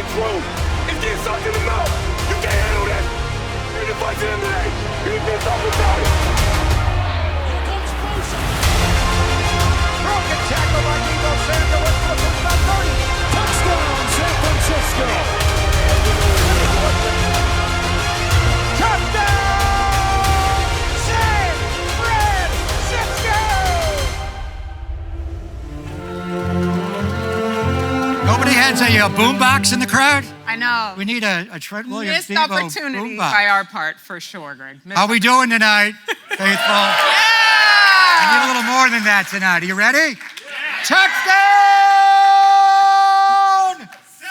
control. It's getting sucked in the mouth. You can't handle that. You're in the fight to the MMA. You need to talk about it. Here comes Bosa. Broken tackle by Guido. Sander was looking about 30. Touchdown, San Francisco. Touchdown, San Francisco. Nobody has a boombox in the crowd? I know. We need a Trent Williams Missed opportunity boombox. by our part, for sure, Greg. How we doing tonight, faithful? Yeah! I need a little more than that tonight. Are you ready? Yeah. Touchdown! San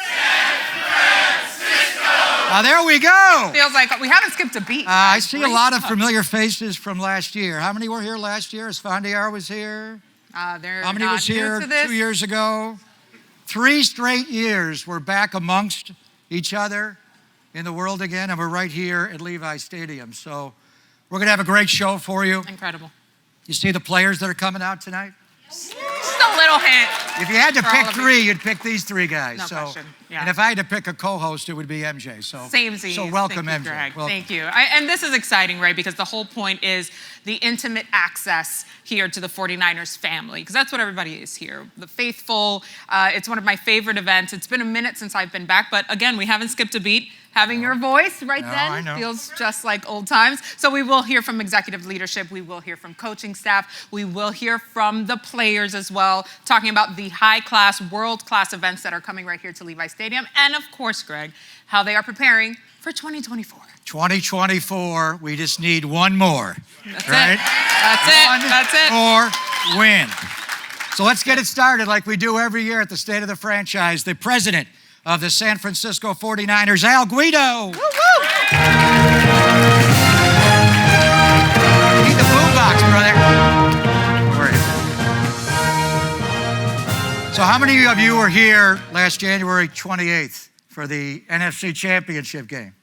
Francisco! Now there we go. Feels like we haven't skipped a beat. I see a lot of familiar faces from last year. How many were here last year? Esfandiar was here. How many was here 2 years ago? 3 straight years we're back amongst each other in the world again, and we're right here at Levi Stadium. So we're going to have a great show for you. Incredible. You see the players that are coming out tonight? Just a little hint. If you had to pick 3, you'd pick these 3 guys. No question. Yeah. And if I had to pick a co-host, it would be MJ. So welcome, Thank you, MJ. Greg. Welcome. Thank you. And this is exciting, right? Because the whole point is the intimate access here to the 49ers family, because that's what everybody is here. The faithful. It's one of my favorite events. It's been a minute since I've been back, but again, we haven't skipped a beat. Having your voice then feels just like old times. So we will hear from executive leadership. We will hear from coaching staff. We will hear from the players as well, talking about the high-class, world-class events that are coming right here to Levi Stadium. And of course, Greg, how they are preparing for 2024. 2024, we just need one more. That's right? it. That's it. More win. So let's get it started like we do every year at the State of the Franchise. The president of the San Francisco 49ers, Al Guido. Woo, woo. Need the boombox, brother. Where is it? So how many of you were here last January 28th for the NFC Championship game?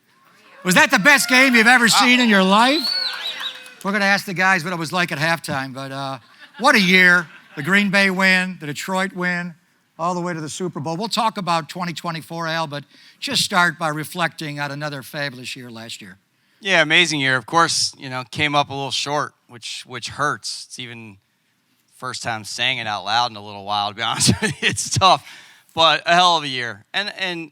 Was that the best game you've ever seen in your life? We're going to ask the guys what it was like at halftime, but what a year. The Green Bay win, the Detroit win, all the way to the Super Bowl. We'll talk about 2024, Al, but just start by reflecting on another fabulous year last year. Yeah, amazing year. Of course, came up a little short, which hurts. It's even first time saying it out loud in a little while, to be honest with you. It's tough, but a hell of a year. And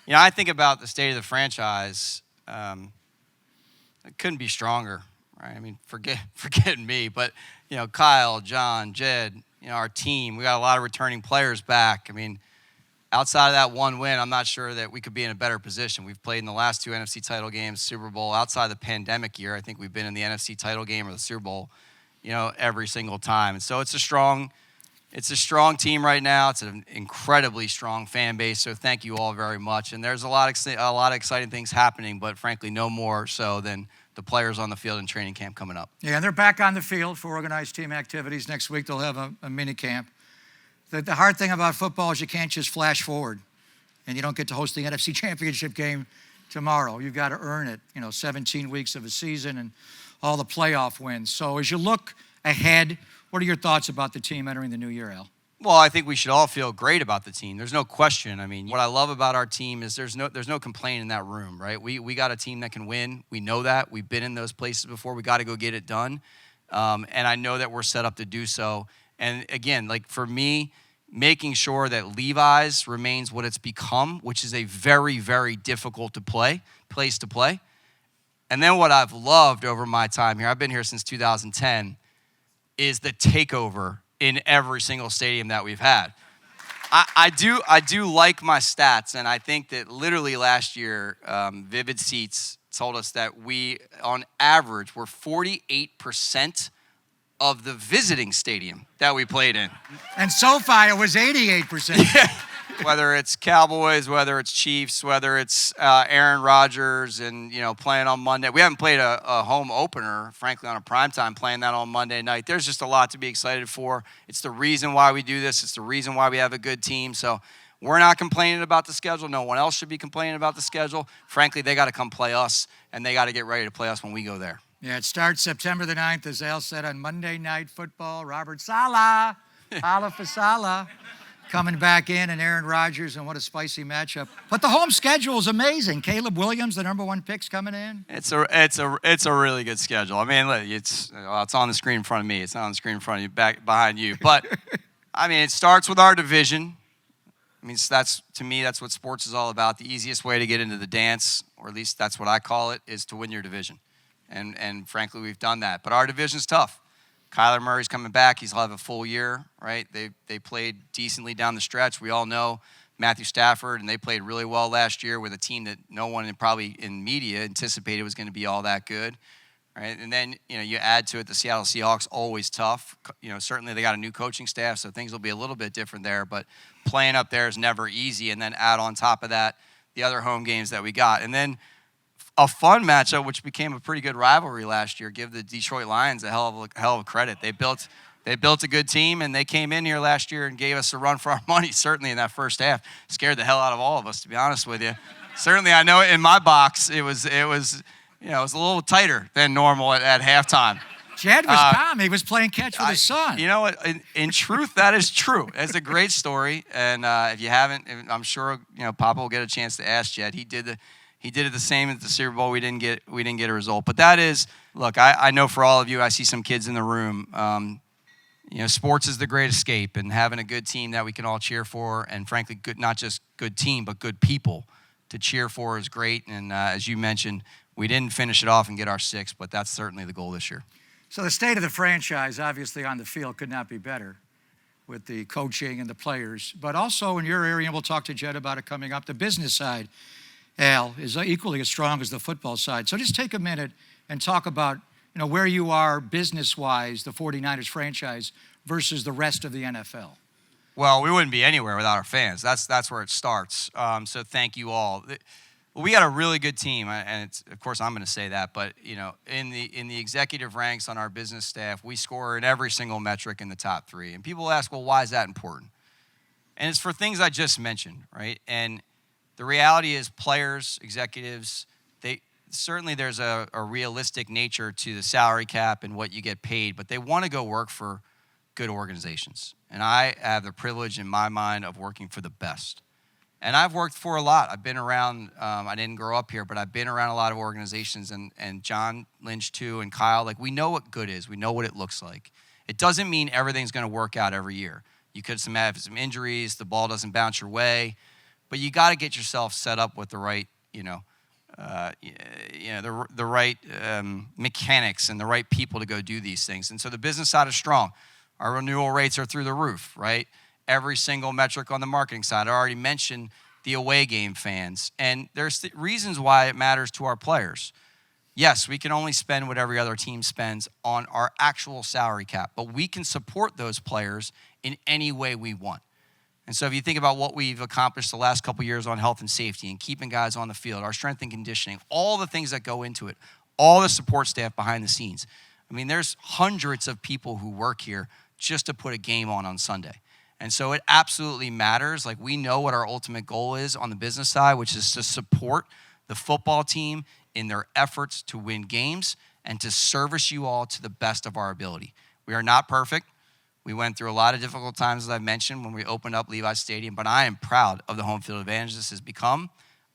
I think about the state of the franchise. It couldn't be stronger, right? I mean, forgetting me, but, Kyle, John, Jed, our team, we got a lot of returning players back. I mean, outside of that one win, I'm not sure that we could be in a better position. We've played in the last 2 NFC title games, Super Bowl. Outside the pandemic year, I think we've been in the NFC title game or the Super Bowl, every single time. And so it's a strong team right now. It's an incredibly strong fan base. So thank you all very much. And there's a lot of exciting things happening, but frankly, no more so than the players on the field in training camp coming up. Yeah, and they're back on the field for organized team activities. Next week, they'll have a mini camp. The hard thing about football is you can't just flash forward, and you don't get to host the NFC Championship game tomorrow. You've got to earn it, 17 weeks of a season and all the playoff wins. So as you look ahead, what are your thoughts about the team entering the new year, Al? Well, I think we should all feel great about the team. There's no question. I mean, what I love about our team is there's no complaint in that room, right? We got a team that can win. We know that. We've been in those places before. We got to go get it done. And I know that we're set up to do so. And again, like for me, making sure that Levi's remains what it's become, which is a very, very difficult place to play. And then what I've loved over my time here, I've been here since 2010, is the takeover in every single stadium that we've had. I do like my stats, and I think that literally last year, Vivid Seats told us that we, on average, were 48% of the visiting stadium that we played in. And SoFi, it was 88%. Yeah. Whether it's Cowboys, whether it's Chiefs, whether it's Aaron Rodgers and, playing on Monday. We haven't played a home opener, frankly, on a primetime, playing that on Monday night. There's just a lot to be excited for. It's the reason why we do this. It's the reason why we have a good team. So we're not complaining about the schedule. No one else should be complaining about the schedule. Frankly, they got to come play us, and they got to get ready to play us when we go there. Yeah, it starts September the 9th, as Al said, on Monday Night Football. Robert Saleh, holla for Saleh. coming back in, and Aaron Rodgers, and what a spicy matchup. But the home schedule is amazing. Caleb Williams, the #1 pick's coming in. It's a really good schedule. I mean, look, it's on the screen in front of me. It's not on the screen in front of you, back behind you. But I mean, it starts with our division. I mean, to me, that's what sports is all about. The easiest way to get into the dance, or at least that's what I call it, is to win your division. And frankly, we've done that. But our division's tough. Kyler Murray's coming back. He'll have a full year, right? They played decently down the stretch. We all know Matthew Stafford, and they played really well last year with a team that no one probably in media anticipated was going to be all that good, right? And then, you add to it the Seattle Seahawks, always tough. Certainly they got a new coaching staff, so things will be a little bit different there. But playing up there is never easy. And then add on top of that the other home games that we got. And then a fun matchup, which became a pretty good rivalry last year. Give the Detroit Lions a hell of credit. They built a good team, and they came in here last year and gave us a run for our money, certainly in that first half. Scared the hell out of all of us, to be honest with you. Certainly, I know in my box, it was a little tighter than normal at halftime. Jed was calm. He was playing catch with his son. You know what? In truth, that is true. It's a great story, and if you haven't, I'm sure Papa will get a chance to ask Jed. He did it the same at the Super Bowl. We didn't get a result, but that is, look. I know for all of you, I see some kids in the room. Sports is the great escape, and having a good team that we can all cheer for, and frankly, good, not just good team, but good people to cheer for is great. And as you mentioned, we didn't finish it off and get our 6th, but that's certainly the goal this year. So the state of the franchise, obviously on the field, could not be better with the coaching and the players. But also in your area, and we'll talk to Jed about it coming up, the business side, Al, is equally as strong as the football side. So just take a minute and talk about where you are business-wise, the 49ers franchise, versus the rest of the NFL. Well, we wouldn't be anywhere without our fans. That's where it starts. So thank you all. We got a really good team, and of course I'm going to say that. But in the executive ranks on our business staff, we score in every single metric in the top 3. And people ask, well, why is that important? And it's for things I just mentioned, right? And the reality is, players, executives, certainly there's a realistic nature to the salary cap and what you get paid, but they want to go work for good organizations. And I have the privilege in my mind of working for the best. And I've worked for a lot. I've been around, I didn't grow up here, but I've been around a lot of organizations, and John Lynch too, and Kyle, we know what good is. We know what it looks like. It doesn't mean everything's going to work out every year. You could have some injuries, the ball doesn't bounce your way, but you got to get yourself set up with the right, the right mechanics and the right people to go do these things. And so the business side is strong. Our renewal rates are through the roof, right? Every single metric on the marketing side. I already mentioned the away game fans. And there's reasons why it matters to our players. Yes, we can only spend what every other team spends on our actual salary cap, but we can support those players in any way we want. And so if you think about what we've accomplished the last couple of years on health and safety and keeping guys on the field, our strength and conditioning, all the things that go into it, all the support staff behind the scenes. I mean, there's hundreds of people who work here just to put a game on Sunday. And so it absolutely matters. We know what our ultimate goal is on the business side, which is to support the football team in their efforts to win games and to service you all to the best of our ability. We are not perfect. We went through a lot of difficult times, as I mentioned, when we opened up Levi's Stadium, but I am proud of the home field advantage this has become.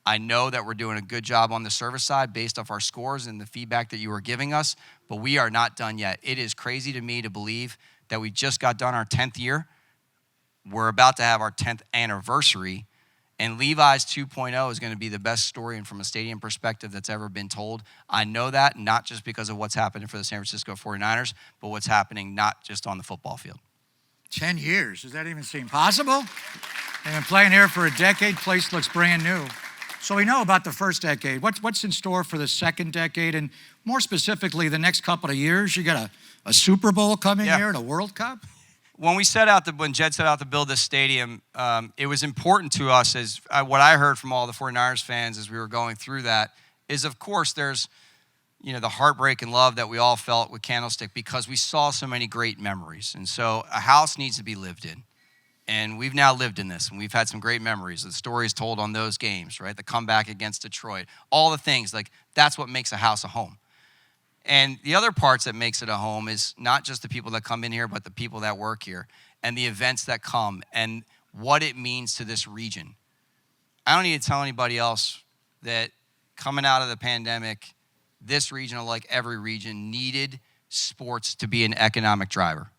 I know that we're doing a good job on the service side based off our scores and the feedback that you were giving us, but we are not done yet. It is crazy to me to believe that we just got done our 10th year. We're about to have our 10th anniversary, and Levi's 2.0 is going to be the best story and from a stadium perspective that's ever been told. I know that, not just because of what's happening for the San Francisco 49ers, but what's happening not just on the football field. 10 years. Does that even seem possible? They've been playing here for a decade. Place looks brand new. So we know about the first decade. What's in store for the second decade? And more specifically, the next couple of years? You got a Super Bowl coming here and a World Cup? When Jed set out to build this stadium, it was important to us, as what I heard from all the 49ers fans as we were going through that, is of course there's the heartbreak and love that we all felt with Candlestick because we saw so many great memories. And so a house needs to be lived in. And we've now lived in this, and we've had some great memories. The stories told on those games, right? The comeback against Detroit, all the things, that's what makes a house a home. And the other parts that makes it a home is not just the people that come in here, but the people that work here and the events that come. And what it means to this region. I don't need to tell anybody else that coming out of the pandemic, this region, like every region, needed sports to be an economic driver.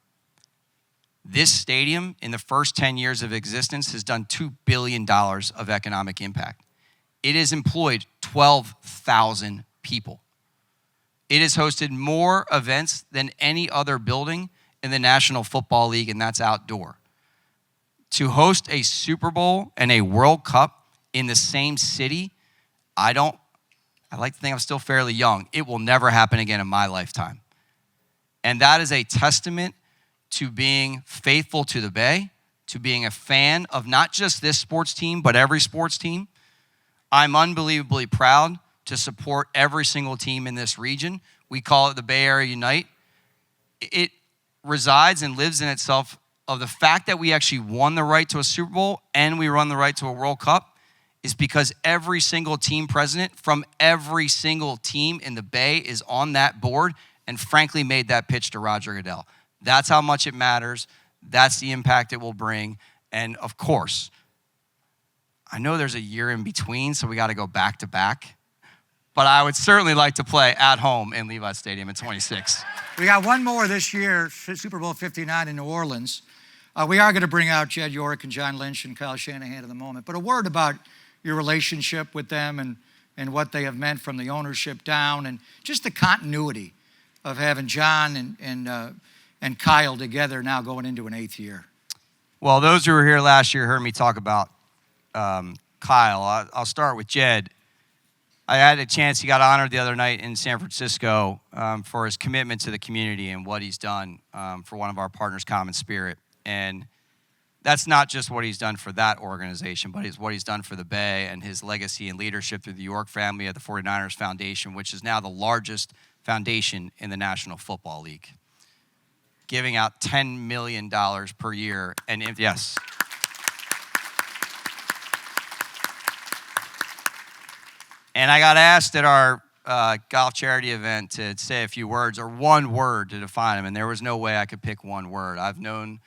This stadium, in the first 10 years of existence, has done $2 billion of economic impact. It has employed 12,000 people. It has hosted more events than any other building in the National Football League, and that's outdoor. To host a Super Bowl and a World Cup in the same city, I like to think I'm still fairly young. It will never happen again in my lifetime. And that is a testament to being faithful to the Bay, to being a fan of not just this sports team, but every sports team. I'm unbelievably proud to support every single team in this region. We call it the Bay Area Unite. It resides and lives in itself of the fact that we actually won the right to a Super Bowl and we won the right to a World Cup is because every single team president from every single team in the Bay is on that board and frankly made that pitch to Roger Goodell. That's how much it matters. That's the impact it will bring. And of course, I know there's a year in between, so we got to go back to back. But I would certainly like to play at home in Levi Stadium in 26. We got one more this year, Super Bowl 59 in New Orleans. We are going to bring out Jed York and John Lynch and Kyle Shanahan in the moment. But a word about your relationship with them and what they have meant from the ownership down and just the continuity of having John and Kyle together now going into an 8th year. Well, those who were here last year heard me talk about Kyle. I'll start with Jed. I had a chance, he got honored the other night in San Francisco for his commitment to the community and what he's done for one of our partners, Common Spirit. And that's not just what he's done for that organization, but it's what he's done for the Bay and his legacy and leadership through the York family at the 49ers Foundation, which is now the largest foundation in the National Football League, giving out $10 million per year. And yes. And I got asked at our golf charity event to say a few words or one word to define him, and there was no way I could pick one word. I've known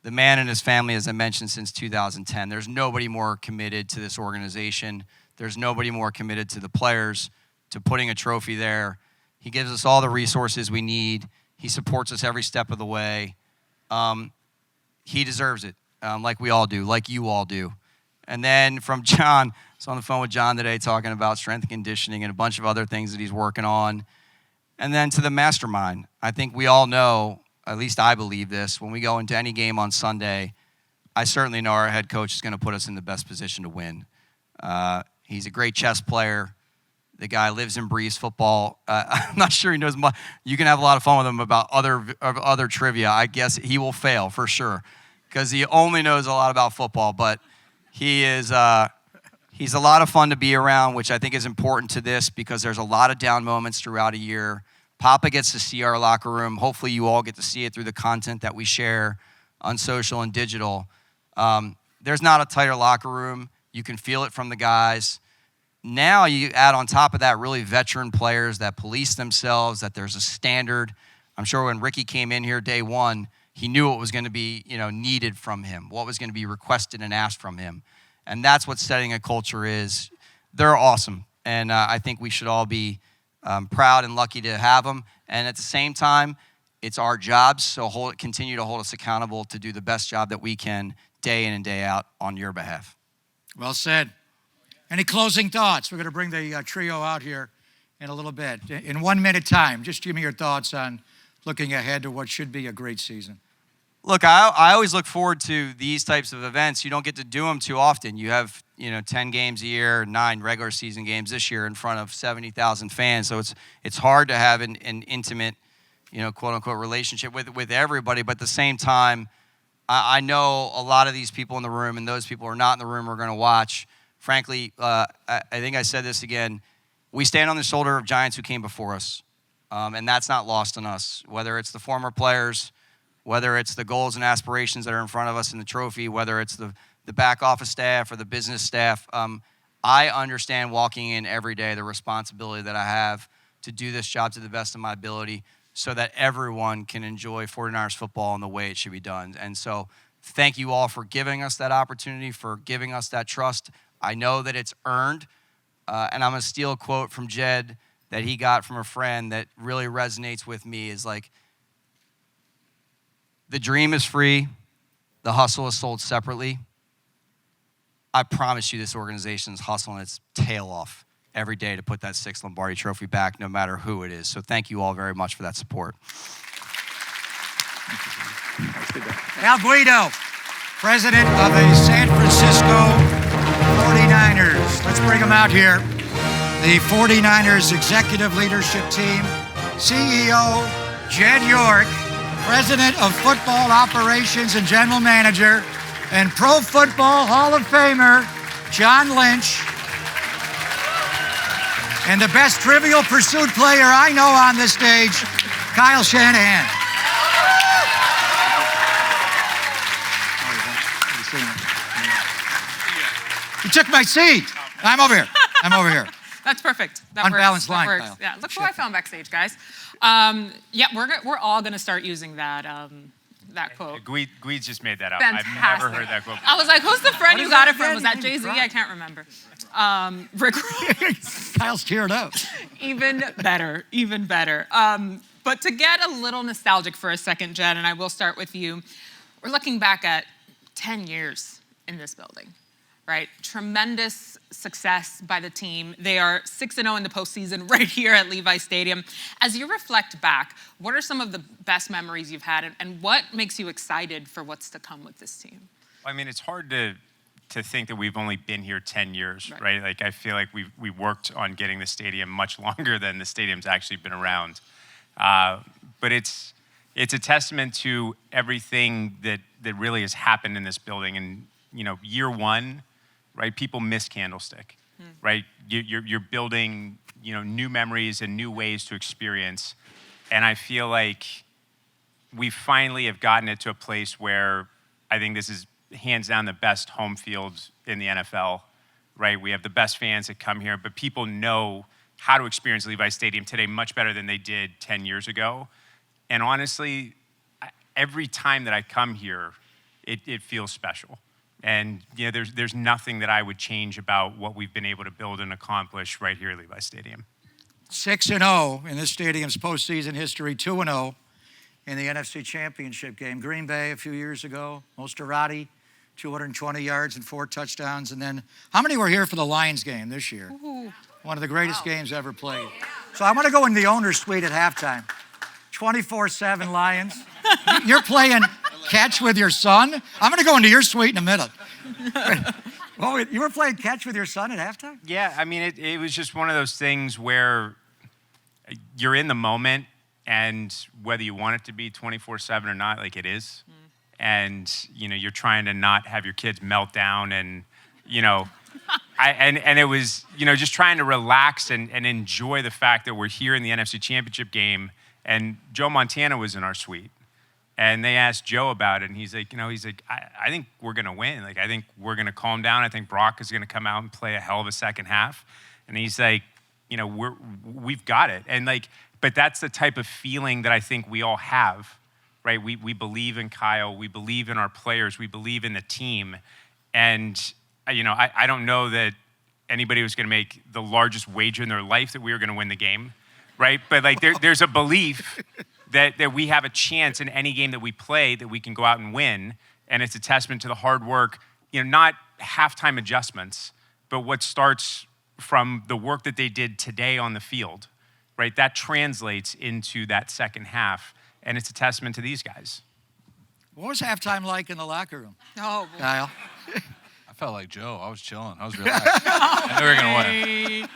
the man and his family, as I mentioned, since 2010. There's nobody more committed to this organization. There's nobody more committed to the players, to putting a trophy there. He gives us all the resources we need. He supports us every step of the way. He deserves it, like we all do, like you all do. And then from John, I was on the phone with John today talking about strength and conditioning and a bunch of other things that he's working on. And then to the mastermind. I think we all know, at least I believe this, when we go into any game on Sunday, I certainly know our head coach is going to put us in the best position to win. He's a great chess player. The guy lives and breathes football. I'm not sure he knows much. You can have a lot of fun with him about other trivia. I guess he will fail for sure because he only knows a lot about football. But he is he's a lot of fun to be around, which I think is important to this because there's a lot of down moments throughout a year. Papa gets to see our locker room. Hopefully you all get to see it through the content that we share on social and digital. There's not a tighter locker room. You can feel it from the guys. Now you add on top of that really veteran players that police themselves, that there's a standard. I'm sure when Ricky came in here day one, he knew what was going to be, needed from him, what was going to be requested and asked from him. And that's what setting a culture is. They're awesome. And I think we should all be proud and lucky to have them. And at the same time, it's our jobs, so continue to hold us accountable to do the best job that we can day in and day out on your behalf. Well said. Any closing thoughts? We're going to bring the trio out here in a little bit. In 1 minute time, just give me your thoughts on looking ahead to what should be a great season. Look, I always look forward to these types of events. You don't get to do them too often. You have, 10 games a year, 9 regular season games this year in front of 70,000 fans. So it's hard to have an intimate, quote unquote relationship with everybody. But at the same time, I know a lot of these people in the room and those people who are not in the room are going to watch. Frankly, I think I said this again. We stand on the shoulder of giants who came before us. And that's not lost on us, whether it's the former players, whether it's the goals and aspirations that are in front of us in the trophy, whether it's the back office staff or the business staff. I understand walking in every day the responsibility that I have to do this job to the best of my ability so that everyone can enjoy 49ers football in the way it should be done. And so Thank you all for giving us that opportunity, for giving us that trust. I know that it's earned, and I'm going to steal a quote from Jed that he got from a friend that really resonates with me is like, the dream is free, the hustle is sold separately. I promise you this organization is hustling its tail off every day to put that 6th Lombardi trophy back, no matter who it is. So thank you all very much for that support. Al Guido, president of the San Francisco 49ers. Let's bring him out here. The 49ers executive leadership team, CEO Jed York, president of football operations and general manager, and Pro Football Hall of Famer John Lynch, and the best Trivial Pursuit player I know on this stage, Kyle Shanahan. You took my seat. I'm over here. That's perfect. That Unbalanced works. line, That works. Kyle. Yeah, look who I found backstage, guys. Yeah, we're all gonna start using that quote. Guide's just made that up. Fantastic. I've never heard that quote before. I was like, who's the friend you got it from? Was that Name Jay-Z? drop. I can't remember. Rick Ross. Kyle's teared up. Even better. But to get a little nostalgic for a second, Jen, and I will start with you. We're looking back at 10 years in this building, right? Tremendous success by the team. They are 6-0 in the postseason right here at Levi Stadium. As you reflect back, what are some of the best memories you've had, and what makes you excited for what's to come with this team? I mean, it's hard to think that we've only been here 10 years, right? Like, I feel like we worked on getting the stadium much longer than the stadium's actually been around. But it's a testament to everything that really has happened in this building. And, you know, year one, right, people miss Candlestick, right? You're building, you know, new memories and new ways to experience. And I feel like we finally have gotten it to a place where I think this is hands down the best home field in the NFL, right? We have the best fans that come here, but people know how to experience Levi Stadium today much better than they did 10 years ago. And honestly, every time that I come here, it feels special. And you know, there's nothing that I would change about what we've been able to build and accomplish right here at Levi Stadium. 6-0 in this stadium's postseason history, 2-0 in the NFC Championship game. Green Bay a few years ago, Mosterati, 220 yards and 4 touchdowns. And then, how many were here for the Lions game this year? Ooh. One of the greatest games ever played. So I want to go in the owner's suite at halftime. 24/7 Lions. You're playing catch with your son? I'm going to go into your suite in a minute. Well, you were playing catch with your son at halftime? Yeah, I mean, it was just one of those things where you're in the moment, and whether you want it to be 24/7 or not, like it is. And, you know, you're trying to not have your kids melt down, and, you know, and it was, you know, just trying to relax and enjoy the fact that we're here in the NFC Championship game, and Joe Montana was in our suite. And they asked Joe about it, and he's like, I think we're going to win. Like, I think we're going to calm down. I think Brock is going to come out and play a hell of a second half. And he's like, you know, we've got it. And like, but that's the type of feeling that I think we all have, right? We believe in Kyle. We believe in our players. We believe in the team. And, you know, I don't know that anybody was going to make the largest wager in their life that we were going to win the game, right? But like, there's a belief that we have a chance in any game that we play that we can go out and win. And it's a testament to the hard work, you know, not halftime adjustments, but what starts from the work that they did today on the field, right? That translates into that second half. And it's a testament to these guys. What was halftime like in the locker room, Oh, boy. Kyle? I felt like Joe. I was chilling. I was relaxed. I knew we were going to win.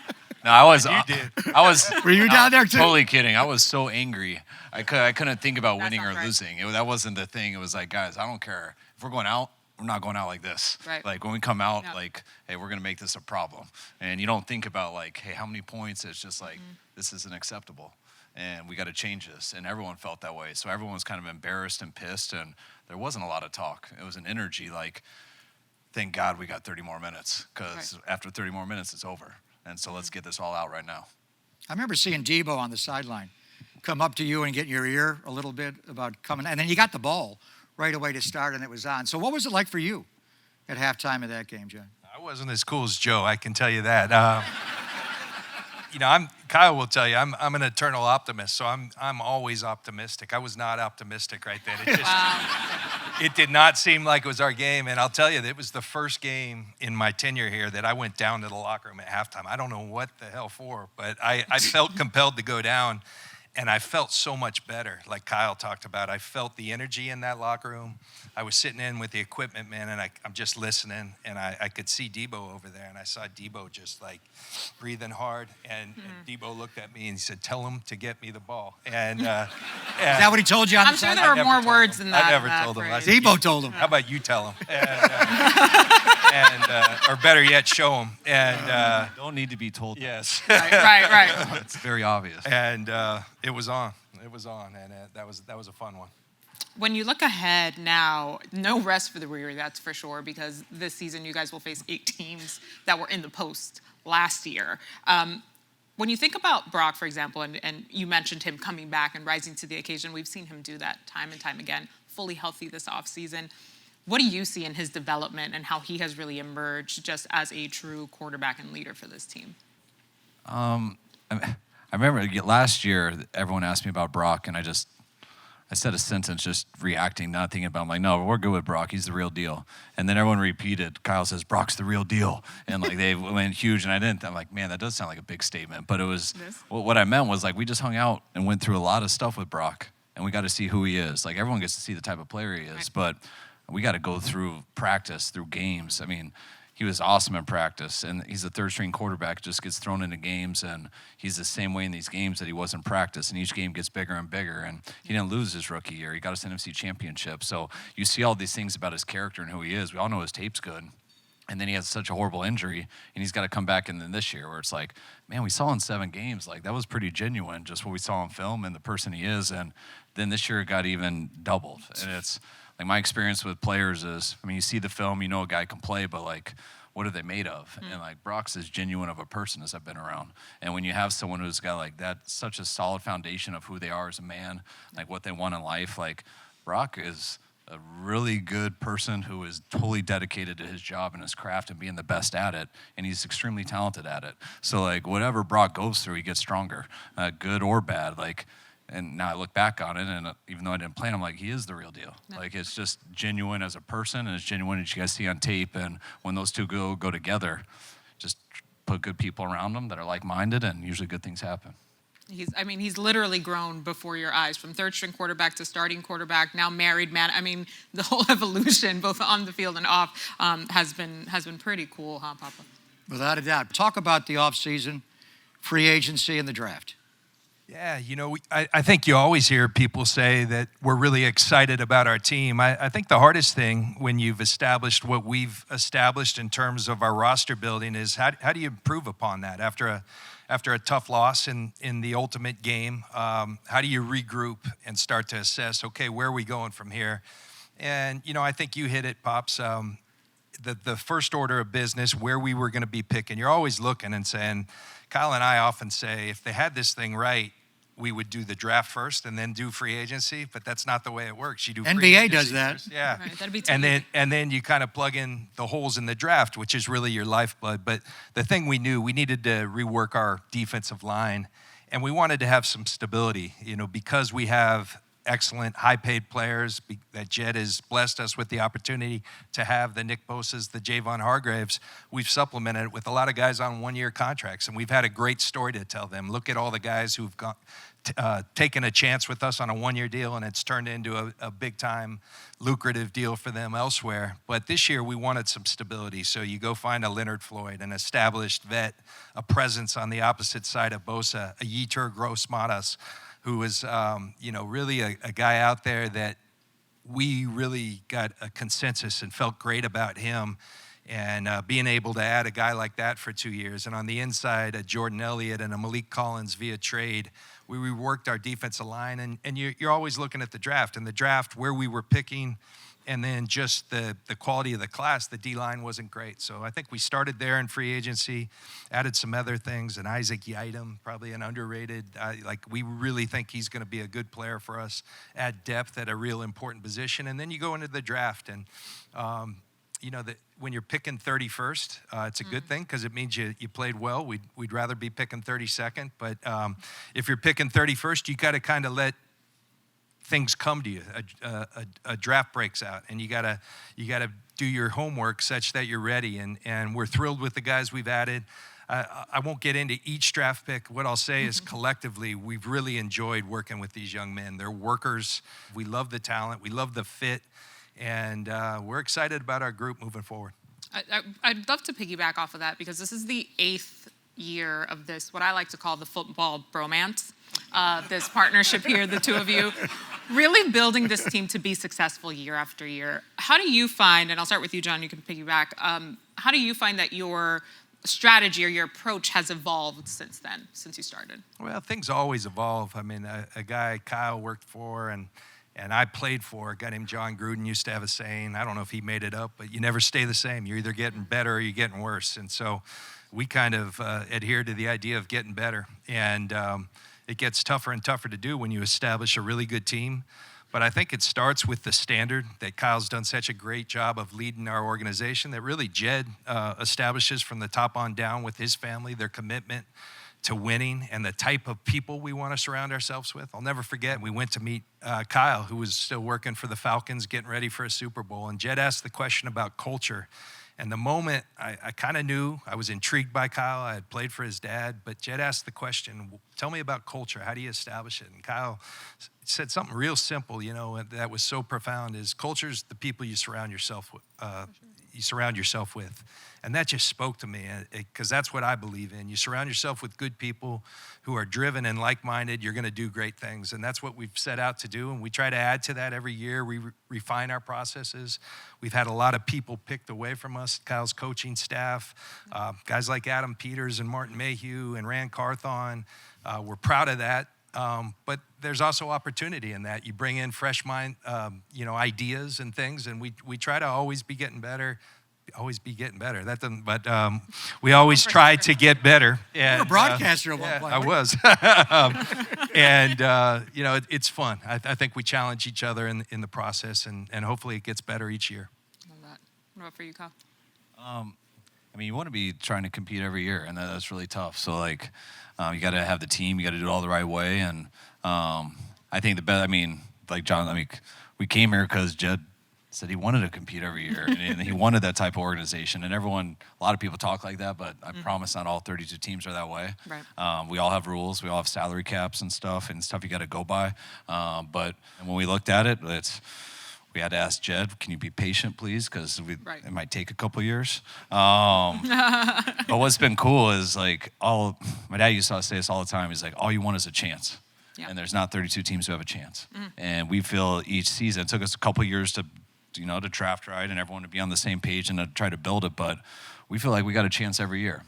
No, I was. Were you down there too? Totally kidding. I was so angry. I couldn't think about winning or not right. losing. That wasn't the thing. It was like, guys, I don't care. If we're going out, we're not going out like this. Right. Like when we come out, Yeah. like, hey, we're going to make this a problem. And you don't think about like, hey, how many points? It's just like, this isn't acceptable. And we got to change this. And everyone felt that way. So everyone was kind of embarrassed and pissed. And there wasn't a lot of talk. It was an energy like, thank God we got 30 more minutes. Because after 30 more minutes, it's over. And so let's get this all out right now. I remember seeing Debo on the sideline come up to you and get in your ear a little bit about coming. And then you got the ball right away to start, and it was on. So what was it like for you at halftime of that game, John? I wasn't as cool as Joe, I can tell you that. Kyle will tell you, I'm an eternal optimist, so I'm always optimistic. I was not optimistic right then. It did not seem like it was our game, and I'll tell you, it was the first game in my tenure here that I went down to the locker room at halftime. I don't know what the hell for, but I felt compelled to go down, and I felt so much better, like Kyle talked about. I felt the energy in that locker room. I was sitting in with the equipment man, and I'm just listening, and I could see Debo over there, and I saw Debo just like breathing hard, and Debo looked at me and he said, "Tell him to get me the ball." And Is that what he told you on I'm the sure side? there were more told words him. than that. I never in that told him. I phrase. said, Debo told him. How about you tell him? Or better yet, show him. And Don't need to be told. yes. Right. It's very obvious. And it was on. It was on, and that was a fun one. When you look ahead now, no rest for the weary, that's for sure, because this season you guys will face 8 teams that were in the post last year. When you think about Brock, for example, and you mentioned him coming back and rising to the occasion, we've seen him do that time and time again, fully healthy this offseason. What do you see in his development and how he has really emerged just as a true quarterback and leader for this team? I remember last year, everyone asked me about Brock, and I said a sentence just reacting, not thinking about it. I'm like, no, we're good with Brock. He's the real deal. And then everyone repeated, Kyle says, Brock's the real deal. And like they went huge, and I didn't. I'm like, man, that does sound like a big statement. But it was, what I meant was like we just hung out and went through a lot of stuff with Brock, and we got to see who he is. Like everyone gets to see the type of player he is, but we got to go through practice, through games. I mean, he was awesome in practice, and he's a third-string quarterback, just gets thrown into games, and he's the same way in these games that he was in practice, and each game gets bigger and bigger, and he didn't lose his rookie year. He got us an NFC championship. So you see all these things about his character and who he is. We all know his tape's good, and then he has such a horrible injury, and he's got to come back in this year where it's like, man, we saw in 7 games, like that was pretty genuine, just what we saw on film and the person he is, and then this year it got even doubled, and it's like my experience with players is, I mean, you see the film, you know a guy can play, but like, what are they made of? And like Brock's as genuine of a person as I've been around. And when you have someone who's got like that, such a solid foundation of who they are as a man, like what they want in life, like Brock is a really good person who is totally dedicated to his job and his craft and being the best at it. And he's extremely talented at it. So like whatever Brock goes through, he gets stronger, good or bad. Like, and now I look back on it, and even though I didn't play him, like he is the real deal. No. Like it's just genuine as a person, and it's genuine as you guys see on tape. And when those two go together, just put good people around them that are like-minded, and usually good things happen. He's literally grown before your eyes, from third-string quarterback to starting quarterback, now married man. I mean, the whole evolution, both on the field and off, has been pretty cool, huh, Papa? Without a doubt. Talk about the offseason, free agency, and the draft. Yeah, I think you always hear people say that we're really excited about our team. I think the hardest thing when you've established what we've established in terms of our roster building is how do you improve upon that after a tough loss in the ultimate game? How do you regroup and start to assess, okay, where are we going from here? And, I think you hit it, Pops. The first order of business, where we were going to be picking, you're always looking and saying, Kyle and I often say, if they had this thing right, we would do the draft first and then do free agency, but that's not the way it works. You do free NBA agency does that. first. Yeah. Right, that'd be and then you kind of plug in the holes in the draft, which is really your lifeblood. But the thing we knew, we needed to rework our defensive line, and we wanted to have some stability, because we have excellent high-paid players that Jed has blessed us with the opportunity to have, the Nick Bosas, the Javon Hargraves. We've supplemented it with a lot of guys on one-year contracts, and we've had a great story to tell them. Look at all the guys who've taken a chance with us on a one-year deal, and it's turned into a big-time lucrative deal for them elsewhere. But this year we wanted some stability, so you go find a Leonard Floyd, an established vet, a presence on the opposite side of Bosa, a Yetur Gross-Matos, who was, really a guy out there that we really got a consensus and felt great about him, and being able to add a guy like that for 2 years. And on the inside, a Jordan Elliott and a Malik Collins via trade. We reworked our defensive line, and you're always looking at the draft. And the draft, where we were picking and then just the quality of the class, the D-line wasn't great. So I think we started there in free agency, added some other things, and Isaac Yiadom, probably an underrated. We really think he's going to be a good player for us, add depth at a real important position. And then you go into the draft, and when you're picking 31st, it's a good thing because it means you played well. We'd rather be picking 32nd, but if you're picking 31st, you got to kind of let things come to you. A draft breaks out, and you gotta do your homework such that you're ready. And we're thrilled with the guys we've added. I won't get into each draft pick. What I'll say is collectively, we've really enjoyed working with these young men. They're workers. We love the talent. We love the fit. And we're excited about our group moving forward. I'd love to piggyback off of that because this is the 8th year of this, what I like to call the football bromance, this partnership here, the two of you, really building this team to be successful year after year. How do you find, and I'll start with you, John, you can piggyback, how do you find that your strategy or your approach has evolved since then, since you started? Well, things always evolve. I mean, a guy Kyle worked for and I played for, a guy named John Gruden used to have a saying, I don't know if he made it up, but you never stay the same. You're either getting better or you're getting worse. And so we kind of adhere to the idea of getting better. And it gets tougher and tougher to do when you establish a really good team. But I think it starts with the standard that Kyle's done such a great job of leading our organization that really Jed establishes from the top on down with his family, their commitment to winning and the type of people we want to surround ourselves with. I'll never forget, we went to meet Kyle, who was still working for the Falcons, getting ready for a Super Bowl. And Jed asked the question about culture. And the moment I kind of knew, I was intrigued by Kyle. I had played for his dad, but Jed asked the question, tell me about culture. How do you establish it? And Kyle said something real simple, that was so profound, is culture's the people you surround yourself with. And that just spoke to me because that's what I believe in. You surround yourself with good people who are driven and like-minded, you're going to do great things. And that's what we've set out to do. And we try to add to that every year. We refine our processes. We've had a lot of people picked away from us, Kyle's coaching staff, guys like Adam Peters and Martin Mayhew and Rand Carthon. We're proud of that. But there's also opportunity in that. You bring in fresh mind, ideas and things, and we try to always be getting better. That doesn't, but we always try to get better. And, you were a broadcaster at one point. I was. It's fun. I think we challenge each other in the process, and hopefully it gets better each year. Love that. What about for you, Kyle? You want to be trying to compete every year, and that's really tough. So, you got to have the team. You got to do it all the right way. And I think the best, John, we came here because Jed said he wanted to compete every year, and he wanted that type of organization. And a lot of people talk like that, but I promise not all 32 teams are that way. Right. We all have rules. We all have salary caps and stuff you got to go by. But when we looked at it, we had to ask Jed, can you be patient, please? Because it might take a couple years. But what's been cool is my dad used to say this all the time. He's like, all you want is a chance. Yeah. And there's not 32 teams who have a chance. And we feel each season, it took us a couple years to draft right and everyone to be on the same page and to try to build it. But we feel like we got a chance every year.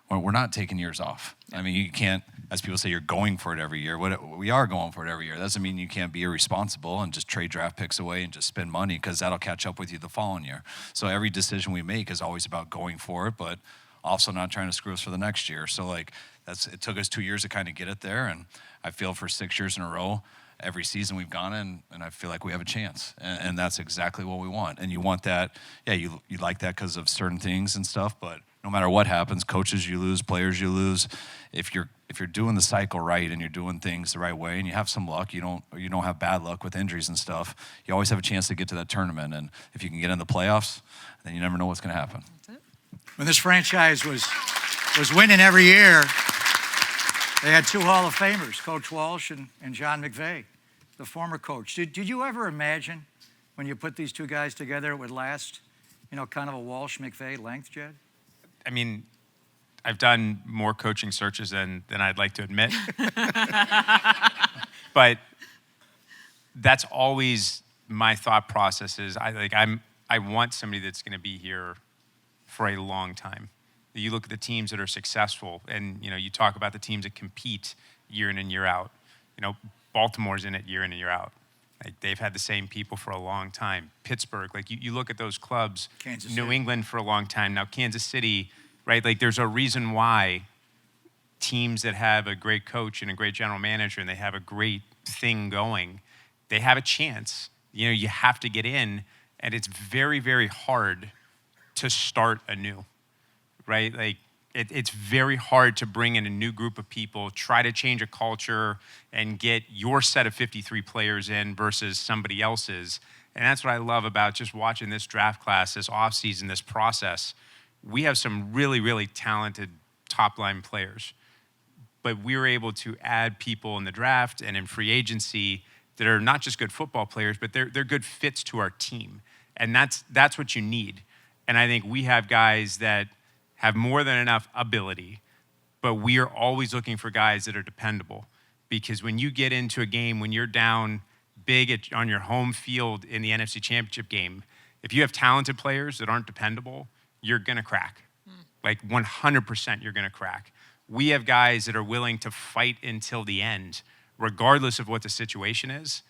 We're not taking years off. You can't, as people say, you're going for it every year. We are going for it every year. That doesn't mean you can't be irresponsible and just trade draft picks away and just spend money because that'll catch up with you the following year. So every decision we make is always about going for it, but also not trying to screw us for the next year. So it took us 2 years to kind of get it there. And I feel for 6 years in a row, every season we've gone in, and I feel like we have a chance. And that's exactly what we want. And you want that, you like that because of certain things and stuff, but no matter what happens, coaches you lose, players you lose. If you're doing the cycle right and you're doing things the right way and you have some luck, you don't have bad luck with injuries and stuff, you always have a chance to get to that tournament. And if you can get in the playoffs, then you never know what's going to happen. That's it. When this franchise was winning every year, they had two Hall of Famers, Coach Walsh and John McVay, the former coach. Did you ever imagine when you put these two guys together it would last, kind of a Walsh-McVay length, Jed? I've done more coaching searches than I'd like to admit. But that's always my thought process is I want somebody that's going to be here for a long time. You look at the teams that are successful and you talk about the teams that compete year in and year out. Baltimore's in it year in and year out. Like, they've had the same people for a long time. Pittsburgh, like you look at those clubs, Kansas New City. England for a long time. Now Kansas City, right? Like, there's a reason why teams that have a great coach and a great general manager and they have a great thing going, they have a chance. You know, you have to get in, and it's very, very hard to start anew, right? Like, it's very hard to bring in a new group of people, try to change a culture, and get your set of 53 players in versus somebody else's. And that's what I love about just watching this draft class, this offseason, this process. We have some really, really talented top-line players, but we were able to add people in the draft and in free agency that are not just good football players, but they're good fits to our team. And that's what you need. And I think we have guys that have more than enough ability, but we are always looking for guys that are dependable. Because when you get into a game, when you're down big on your home field in the NFC Championship game, if you have talented players that aren't dependable, you're gonna crack. Like 100% you're gonna crack. We have guys that are willing to fight until the end, regardless of what the situation is.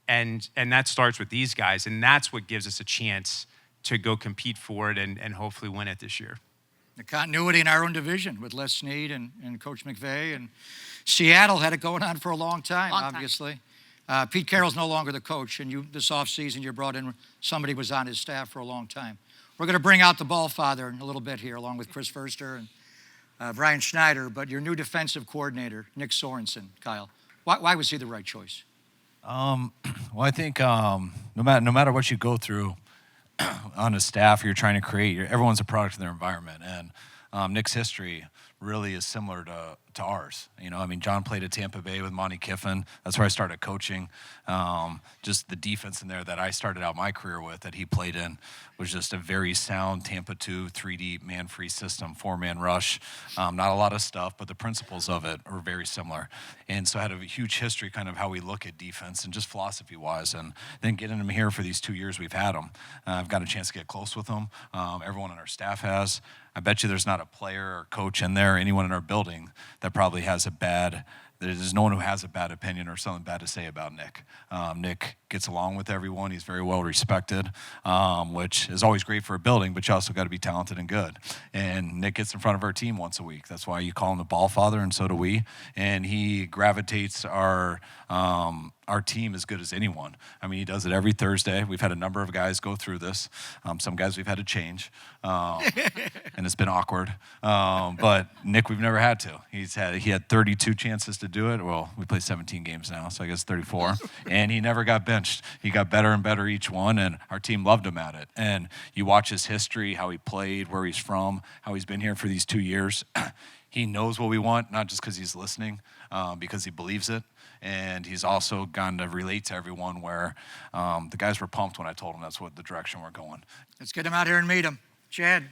And that starts with these guys, and that's what gives us a chance to go compete for it and hopefully win it this year. The continuity in our own division with Les Snead and Coach McVay. And Seattle had it going on for a long time, obviously. Pete Carroll's no longer the coach, and this offseason you brought in somebody who was on his staff for a long time. We're going to bring out the ball father in a little bit here, along with Chris Foerster and Brian Schneider, but your new defensive coordinator, Nick Sorensen, Kyle. Why was he the right choice? Well, I think no matter what you go through on a staff you're trying to create, everyone's a product of their environment. And Nick's history really is similar to ours. You know, I mean, John played at Tampa Bay with Monty Kiffin. That's where I started coaching. Just the defense in there that I started out my career with that he played in was just a very sound Tampa 2 3D man-free system, 4-man rush. Not a lot of stuff, but the principles of it are very similar. And so I had a huge history kind of how we look at defense and just philosophy-wise. And then getting him here for these 2 years we've had him, I've got a chance to get close with him. Everyone on our staff has. I bet you there's not a player or coach in there, anyone in our building that probably has there's no one who has a bad opinion or something bad to say about Nick. Nick gets along with everyone. He's very well respected, which is always great for a building, but you also got to be talented and good. And Nick gets in front of our team once a week. That's why you call him the ball father, and so do we. And he gravitates our team as good as anyone. I mean, he does it every Thursday. We've had a number of guys go through this. Some guys we've had to change, and it's been awkward. But Nick, we've never had to. He had 32 chances to do it. Well, we play 17 games now, so I guess 34. And he never got benched. He got better and better each one, and our team loved him at it. And you watch his history, how he played, where he's from, how he's been here for these 2 years. He knows what we want, not just because he's listening, because he believes it. And he's also gotten to relate to everyone where the guys were pumped when I told them that's what the direction we're going. Let's get him out here and meet him. Chad,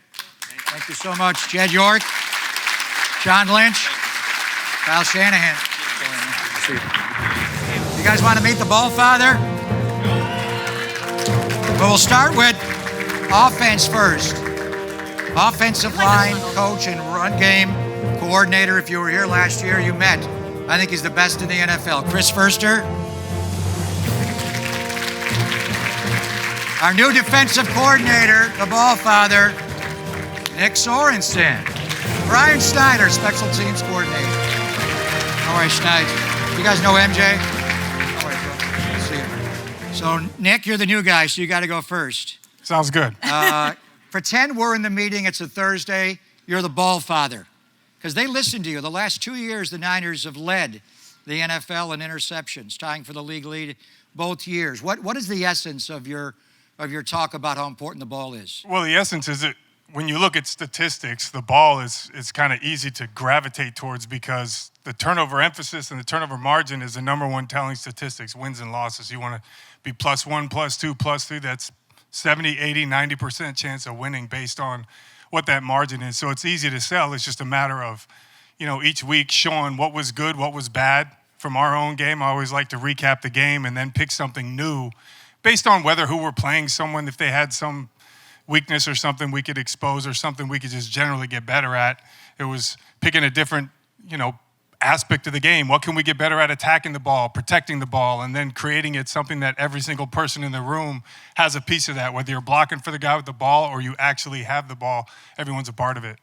thank you so much. Chad York, John Lynch, Kyle Shanahan. You guys want to meet the ball father? Well, we'll start with offense first. Offensive line, coach, and run game coordinator. If you were here last year, you met. I think he's the best in the NFL. Chris Foerster. Our new defensive coordinator, the ball father, Nick Sorensen. Brian Schneider, special teams coordinator. How are you, Schneider? You guys know MJ? How are you, bro? See you. So, Nick, you're the new guy, so you got to go first. Sounds good. Pretend we're in the meeting. It's a Thursday. You're the ball father. Because they listened to you. The last 2 years, the Niners have led the NFL in interceptions, tying for the league lead both years. What is the essence of your talk about how important the ball is? Well, the essence is that when you look at statistics, the ball is kind of easy to gravitate towards because the turnover emphasis and the turnover margin is the number one telling statistics, wins and losses. You want to be +1, +2, +3. That's 70, 80, 90% chance of winning based on what that margin is. So it's easy to sell. It's just a matter of, each week showing what was good, what was bad from our own game. I always like to recap the game and then pick something new based on who we're playing someone, if they had some weakness or something we could expose or something we could just generally get better at. It was picking a different, aspect of the game. What can we get better at attacking the ball, protecting the ball, and then creating it something that every single person in the room has a piece of that. Whether you're blocking for the guy with the ball or you actually have the ball, everyone's a part of it.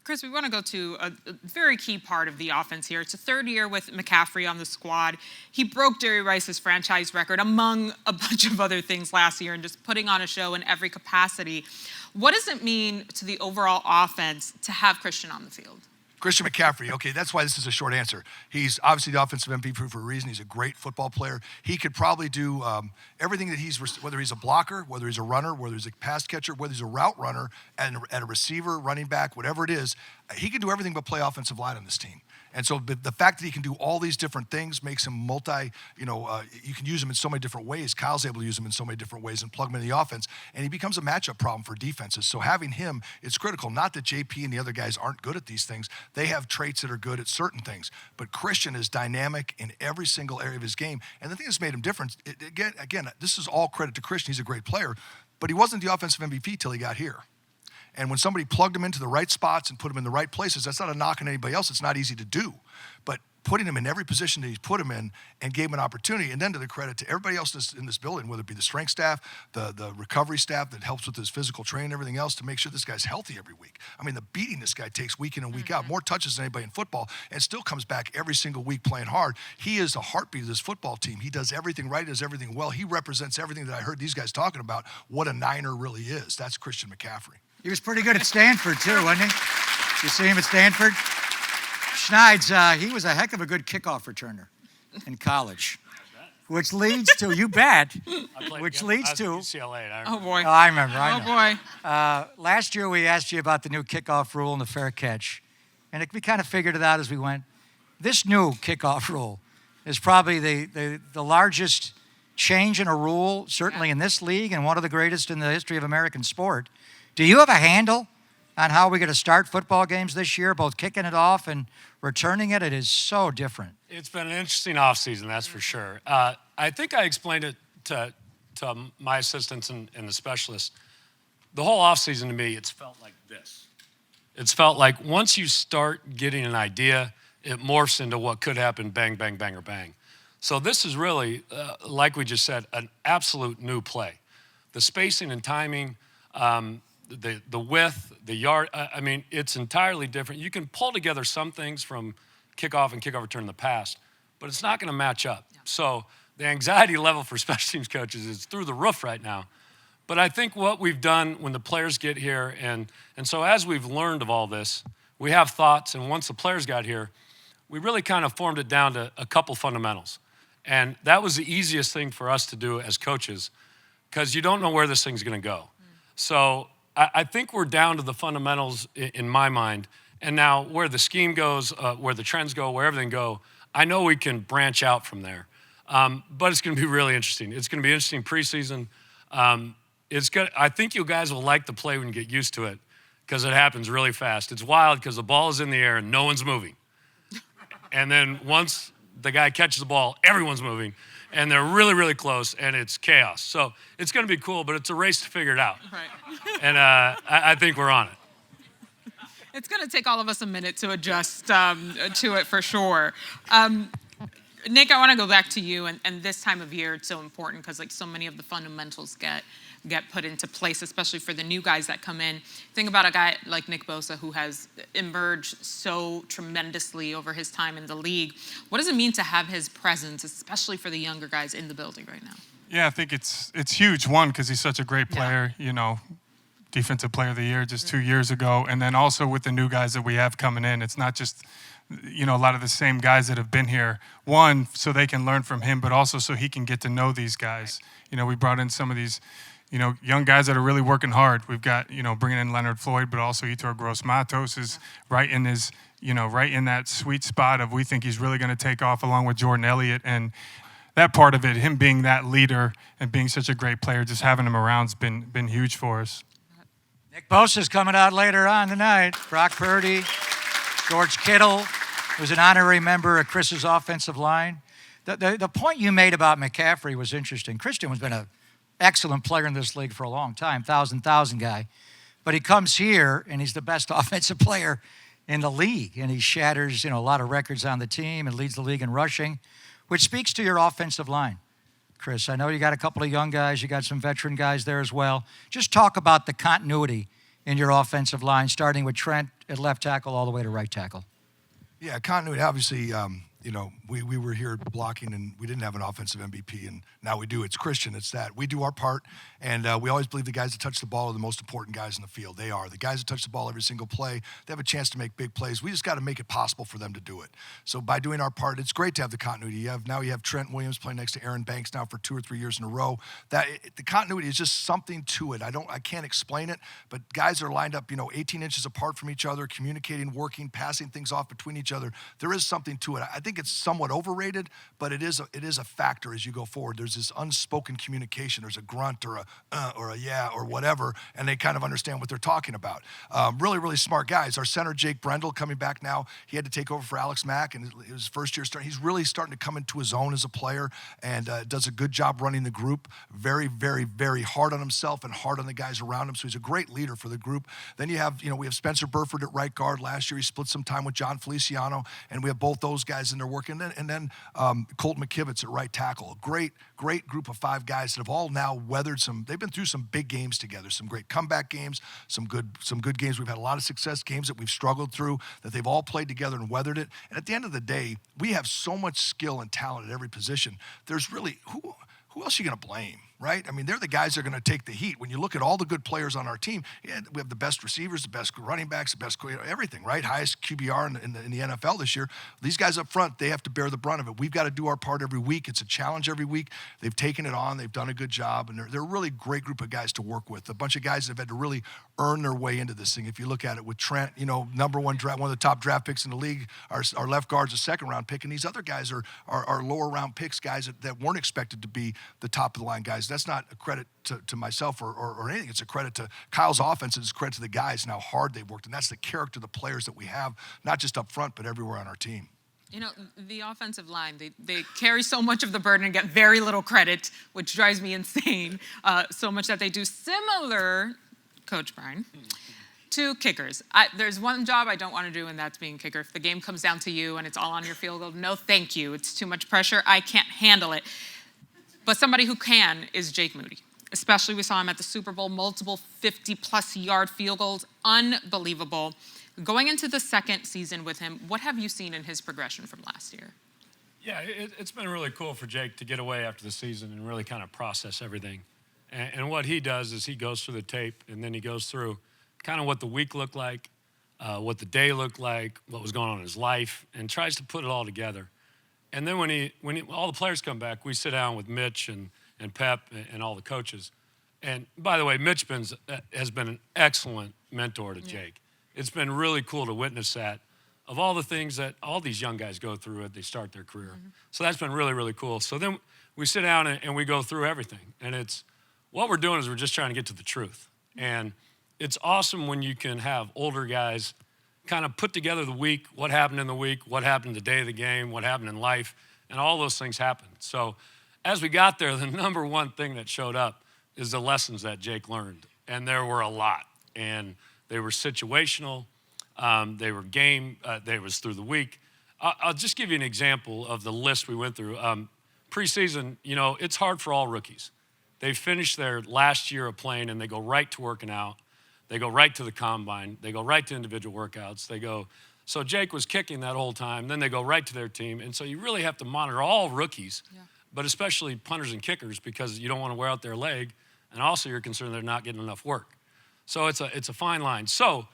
Chris, we want to go to a very key part of the offense here. It's a third year with McCaffrey on the squad. He broke Jerry Rice's franchise record, among a bunch of other things last year, and just putting on a show in every capacity. What does it mean to the overall offense to have Christian on the field? Christian McCaffrey, okay, that's why this is a short answer. He's obviously the offensive MVP for a reason. He's a great football player. He could probably do everything that whether he's a blocker, whether he's a runner, whether he's a pass catcher, whether he's a route runner, and a receiver, running back, whatever it is, he can do everything but play offensive line on this team. And so the fact that he can do all these different things makes him you can use him in so many different ways. Kyle's able to use him in so many different ways and plug him in the offense, and he becomes a matchup problem for defenses. So having him, it's critical. Not that JP and the other guys aren't good at these things. They have traits that are good at certain things. But Christian is dynamic in every single area of his game. And the thing that's made him different, again, this is all credit to Christian. He's a great player, but he wasn't the offensive MVP till he got here. And when somebody plugged him into the right spots and put him in the right places, that's not a knock on anybody else. It's not easy to do. But putting him in every position that he's put him in and gave him an opportunity, and then to the credit to everybody else in this building, whether it be the strength staff, the recovery staff that helps with his physical training and everything else to make sure this guy's healthy every week. I mean, the beating this guy takes week in and week out, more touches than anybody in football, and still comes back every single week playing hard. He is the heartbeat of this football team. He does everything right, does everything well. He represents everything that I heard these guys talking about, what a Niner really is. That's Christian McCaffrey. He was pretty good at Stanford, too, wasn't he? You see him at Stanford? Schneider, he was a heck of a good kickoff returner in college, which leads to, you bet, which leads to, UCLA. Oh, boy. Oh, I remember. Oh, boy. Last year, we asked you about the new kickoff rule and the fair catch, and we kind of figured it out as we went. This new kickoff rule is probably the largest change in a rule, certainly in this league, and one of the greatest in the history of American sport. Do you have a handle on how we're going to start football games this year, both kicking it off and returning it? It is so different. It's been an interesting offseason, that's for sure. I think I explained it to my assistants and the specialists. The whole offseason to me, it's felt like this. It's felt like once you start getting an idea, it morphs into what could happen, bang, bang, bang, or bang. So this is really, like we just said, an absolute new play. The spacing and timing, the width, the yard, I mean, it's entirely different. You can pull together some things from kickoff and kickoff return in the past, but it's not going to match up. Yeah. So the anxiety level for special teams coaches is through the roof right now. But I think what we've done when the players get here, and so as we've learned of all this, we have thoughts, and once the players got here, we really kind of formed it down to a couple fundamentals. And that was the easiest thing for us to do as coaches, because you don't know where this thing's going to go. So I think we're down to the fundamentals in my mind. And now where the scheme goes, where the trends go, where everything go, I know we can branch out from there. But it's going to be really interesting. It's going to be interesting preseason. I think you guys will like the play when you get used to it, because it happens really fast. It's wild because the ball is in the air and no one's moving. And then once the guy catches the ball, everyone's moving. And they're really, really close, and it's chaos. So it's going to be cool, but it's a race to figure it out. Right. And I think we're on it. It's going to take all of us a minute to adjust to it for sure. Nick, I want to go back to you, and this time of year it's so important because like so many of the fundamentals get put into place, especially for the new guys that come in. Think about a guy like Nick Bosa who has emerged so tremendously over his time in the league. What does it mean to have his presence, especially for the younger guys in the building right now? Yeah, I think it's huge. One, because he's such a great player, defensive player of the year just 2 years ago. And then also with the new guys that we have coming in, it's not just, a lot of the same guys that have been here. One, so they can learn from him, but also so he can get to know these guys. We brought in some of these, young guys that are really working hard. We've got, bringing in Leonard Floyd, but also Yetur Gross-Matos is right in his, right in that sweet spot of we think he's really going to take off along with Jordan Elliott. And that part of it, him being that leader and being such a great player, just having him around's been huge for us. Nick Bosa's coming out later on tonight. Brock Purdy, George Kittle, who's an honorary member of Chris's offensive line. The point you made about McCaffrey was interesting. Christian has been an excellent player in this league for a long time, 1,000 guy. But he comes here, and he's the best offensive player in the league, and he shatters, a lot of records on the team and leads the league in rushing, which speaks to your offensive line. Chris, I know you got a couple of young guys, you got some veteran guys there as well. Just talk about the continuity in your offensive line, starting with Trent at left tackle all the way to right tackle. Yeah, continuity, obviously, we were here blocking and we didn't have an offensive MVP, and now we do. It's Christian, it's that. We do our part, and we always believe the guys that touch the ball are the most important guys in the field. They are. The guys that touch the ball every single play, they have a chance to make big plays. We just got to make it possible for them to do it. So by doing our part, it's great to have the continuity. You have Trent Williams playing next to Aaron Banks now for 2 or 3 years in a row. The continuity is just something to it. I can't explain it, but guys are lined up, 18 inches apart from each other, communicating, working, passing things off between each other. There is something to it. I think it's somewhat overrated, but it is a factor as you go forward. There's this unspoken communication. There's a grunt or a yeah or whatever, and they kind of understand what they're talking about. Really, really smart guys. Our center, Jake Brendel, coming back now. He had to take over for Alex Mack, and his first year start. He's really starting to come into his own as a player, and does a good job running the group. Very, very, very hard on himself and hard on the guys around him. So he's a great leader for the group. Then we have Spencer Burford at right guard. Last year he split some time with John Feliciano, and we have both those guys in there working. And then Colt McKivitz at right tackle. Great group of 5 guys that have all now weathered they've been through some big games together, some great comeback games, some good games. We've had a lot of success, games that we've struggled through, that they've all played together and weathered it. And at the end of the day, we have so much skill and talent at every position. There's really, who else are you going to blame, right? I mean, they're the guys that are going to take the heat. When you look at all the good players on our team, we have the best receivers, the best running backs, the best everything, right? Highest QBR in the NFL this year. These guys up front, they have to bear the brunt of it. We've got to do our part every week. It's a challenge every week. They've taken it on. They've done a good job, and they're a really great group of guys to work with. A bunch of guys that have had to really earn their way into this thing. If you look at it with Trent, number one draft, one of the top draft picks in the league. Our left guard's a second-round pick, and these other guys are lower-round picks, guys that weren't expected to be the top-of-the-line guys. That's not a credit to myself or anything. It's a credit to Kyle's offense, and it's a credit to the guys and how hard they've worked. And that's the character of the players that we have, not just up front, but everywhere on our team. The offensive line, they carry so much of the burden and get very little credit, which drives me insane. So much that they do similar, Coach Brian, to kickers. There's one job I don't want to do, and that's being kicker. If the game comes down to you and it's all on your field goal, no thank you. It's too much pressure. I can't handle it. But somebody who can is Jake Moody. Especially we saw him at the Super Bowl, multiple 50-plus yard field goals, unbelievable. Going into the second season with him, what have you seen in his progression from last year? Yeah, it's been really cool for Jake to get away after the season and really kind of process everything. And what he does is he goes through the tape, and then he goes through kind of what the week looked like, what the day looked like, what was going on in his life, and tries to put it all together. And then when all the players come back, we sit down with Mitch and Pep and all the coaches. And by the way, Mitch has been an excellent mentor to Jake. It's been really cool to witness that, of all the things that all these young guys go through as they start their career. Mm-hmm. So that's been really, really cool. So then we sit down and we go through everything. And what we're doing is we're just trying to get to the truth. And it's awesome when you can have older guys kind of put together the week, what happened in the week, what happened the day of the game, what happened in life, and all those things happened. So as we got there, the number one thing that showed up is the lessons that Jake learned. And there were a lot. And they were situational, they were game, they was through the week. I'll just give you an example of the list we went through. Preseason, it's hard for all rookies. They finish their last year of playing and they go right to working out. They go right to the combine. They go right to individual workouts. So Jake was kicking that whole time. Then they go right to their team. And so you really have to monitor all rookies, but especially punters and kickers, because you don't want to wear out their leg. And also you're concerned they're not getting enough work. So it's a fine line. So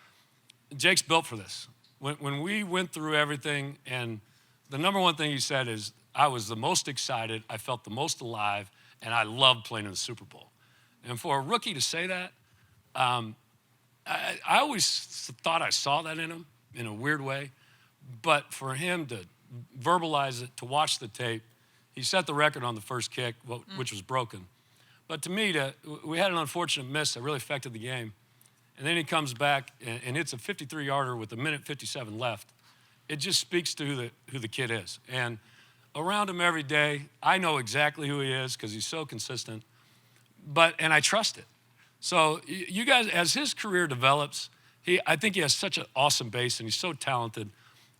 Jake's built for this. When we went through everything, and the number one thing he said is, I was the most excited, I felt the most alive, and I loved playing in the Super Bowl. And for a rookie to say that, I always thought I saw that in him in a weird way, but for him to verbalize it, to watch the tape, he set the record on the first kick, which was broken. But to me, we had an unfortunate miss that really affected the game. And then he comes back and hits a 53-yarder with 1:57 left. It just speaks to who the kid is. And around him every day, I know exactly who he is because he's so consistent. And I trust it. So you guys, as his career develops, I think he has such an awesome base, and he's so talented.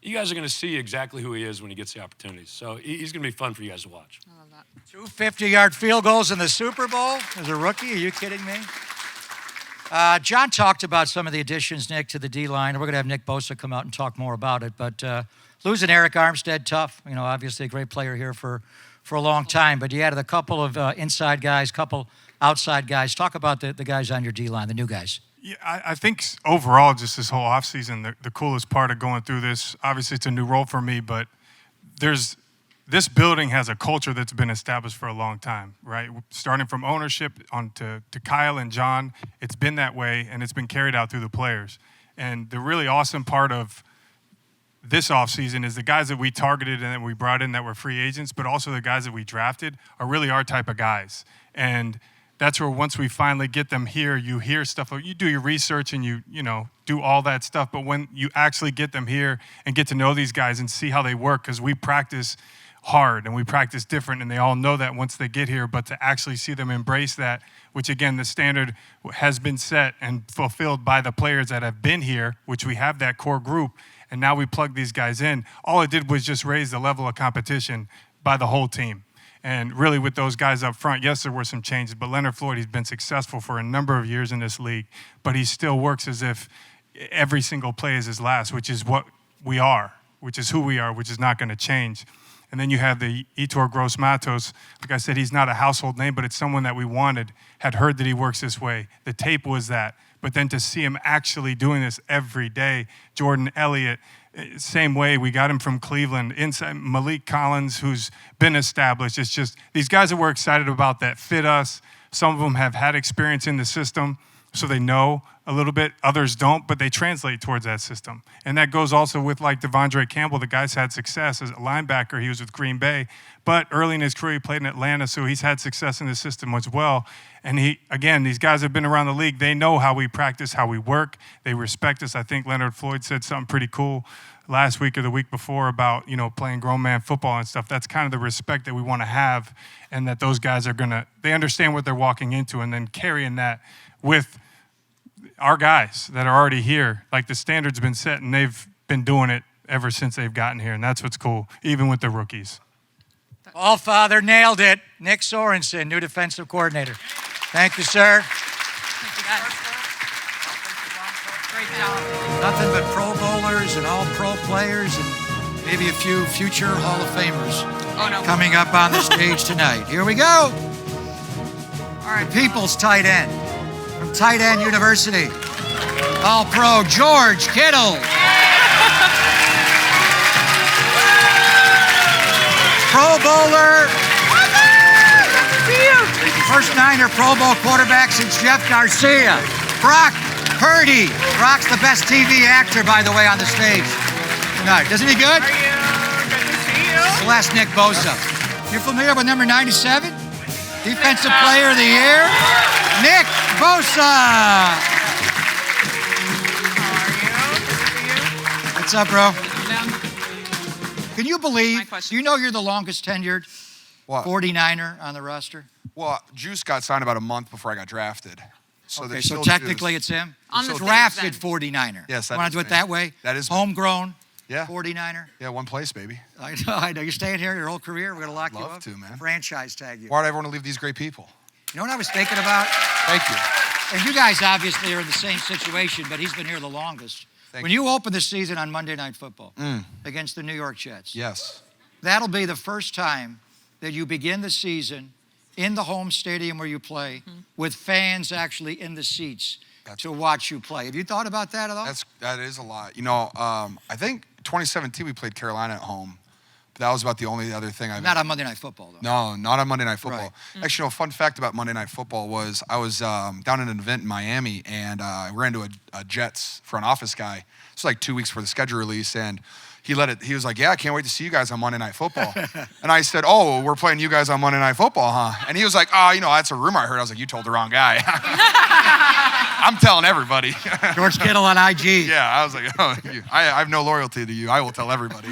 You guys are going to see exactly who he is when he gets the opportunities. So he's going to be fun for you guys to watch. I love that. 2 50-yard field goals in the Super Bowl as a rookie. Are you kidding me? John talked about some of the additions, Nick, to the D-line. We're going to have Nick Bosa come out and talk more about it. But losing Eric Armstead, tough. You know, obviously a great player here for a long time. But you added a couple of inside guys, couple outside guys. Talk about the guys on your D-line, the new guys. Yeah, I think overall, just this whole offseason, the coolest part of going through this, obviously it's a new role for me, but this building has a culture that's been established for a long time, right? Starting from ownership on to Kyle and John, it's been that way, and it's been carried out through the players. And the really awesome part of this offseason is the guys that we targeted and that we brought in that were free agents, but also the guys that we drafted are really our type of guys. And that's where once we finally get them here, you hear stuff, you do your research and you do all that stuff. But when you actually get them here and get to know these guys and see how they work, because we practice hard and we practice different, and they all know that once they get here, but to actually see them embrace that, which again, the standard has been set and fulfilled by the players that have been here, which we have that core group, and now we plug these guys in. All it did was just raise the level of competition by the whole team. And really with those guys up front, yes, there were some changes, but Leonard Floyd, he's been successful for a number of years in this league, but he still works as if every single play is his last, which is what we are, which is who we are, which is not going to change. And then you have the Yetur Gross-Matos. Like I said, he's not a household name, but it's someone that we wanted, had heard that he works this way. The tape was that. But then to see him actually doing this every day, Jordan Elliott, same way, we got him from Cleveland. Inside Malik Collins, who's been established. It's just these guys that we're excited about that fit us. Some of them have had experience in the system, so they know a little bit. Others don't, but they translate towards that system. And that goes also with like Devondre Campbell. The guy's had success as a linebacker. He was with Green Bay. But early in his career, he played in Atlanta, so he's had success in the system as well. And these guys have been around the league. They know how we practice, how we work. They respect us. I think Leonard Floyd said something pretty cool last week or the week before about, playing grown man football and stuff. That's kind of the respect that we want to have, and that those guys they understand what they're walking into, and then carrying that with our guys that are already here. Like the standard's been set, and they've been doing it ever since they've gotten here, and that's what's cool, even with the rookies. All-father nailed it. Nick Sorensen, new defensive coordinator. Thank you, sir. Thank you, guys. Great job. Nothing but Pro Bowlers and all-pro players and maybe a few future Hall of Famers coming up on the stage tonight. Here we go. All right. The People's tight end from Tight End University. All-pro George Kittle. Pro Bowler. First Niner Pro Bowl quarterback since Jeff Garcia. Brock Purdy. Brock's the best TV actor, by the way, on the stage tonight. Isn't he good? How are you? Good to see you. Celeste Nick Bosa. You're familiar with number 97? Defensive Player of the Year, Nick Bosa. How are you? Good to see you. What's up, bro? Down. Can you believe, do you know you're the longest tenured 49er on the roster? Well, Juice got signed about a month before I got drafted. So, okay, so technically it's him? On the drafted 49er. Yes, You want to do it that way? That is homegrown 49er? Yeah, one place, baby. I know. You're staying here your whole career? We're going to lock you up? Love to, man. Franchise tag you. Why'd I want to leave these great people? You know what I was thinking about? Thank you. And you guys obviously are in the same situation, but he's been here the longest. When you open the season on Monday Night Football against the New York Jets, that'll be the first time that you begin the season in the home stadium where you play with fans actually in the seats to watch you play. Have you thought about that at all? That is a lot. I think 2017 we played Carolina at home. But that was about the only other thing I've... Not on Monday Night Football, though. No, not on Monday Night Football. Right. Actually, fun fact about Monday Night Football was I was down at an event in Miami, and I ran into a Jets front office guy. It's like 2 weeks before the schedule release, and he was like, yeah, I can't wait to see you guys on Monday Night Football. And I said, oh, we're playing you guys on Monday Night Football, huh? And he was like, oh, that's a rumor I heard. I was like, you told the wrong guy. I'm telling everybody. George Kittle on IG. Yeah, I was like, oh, I have no loyalty to you. I will tell everybody.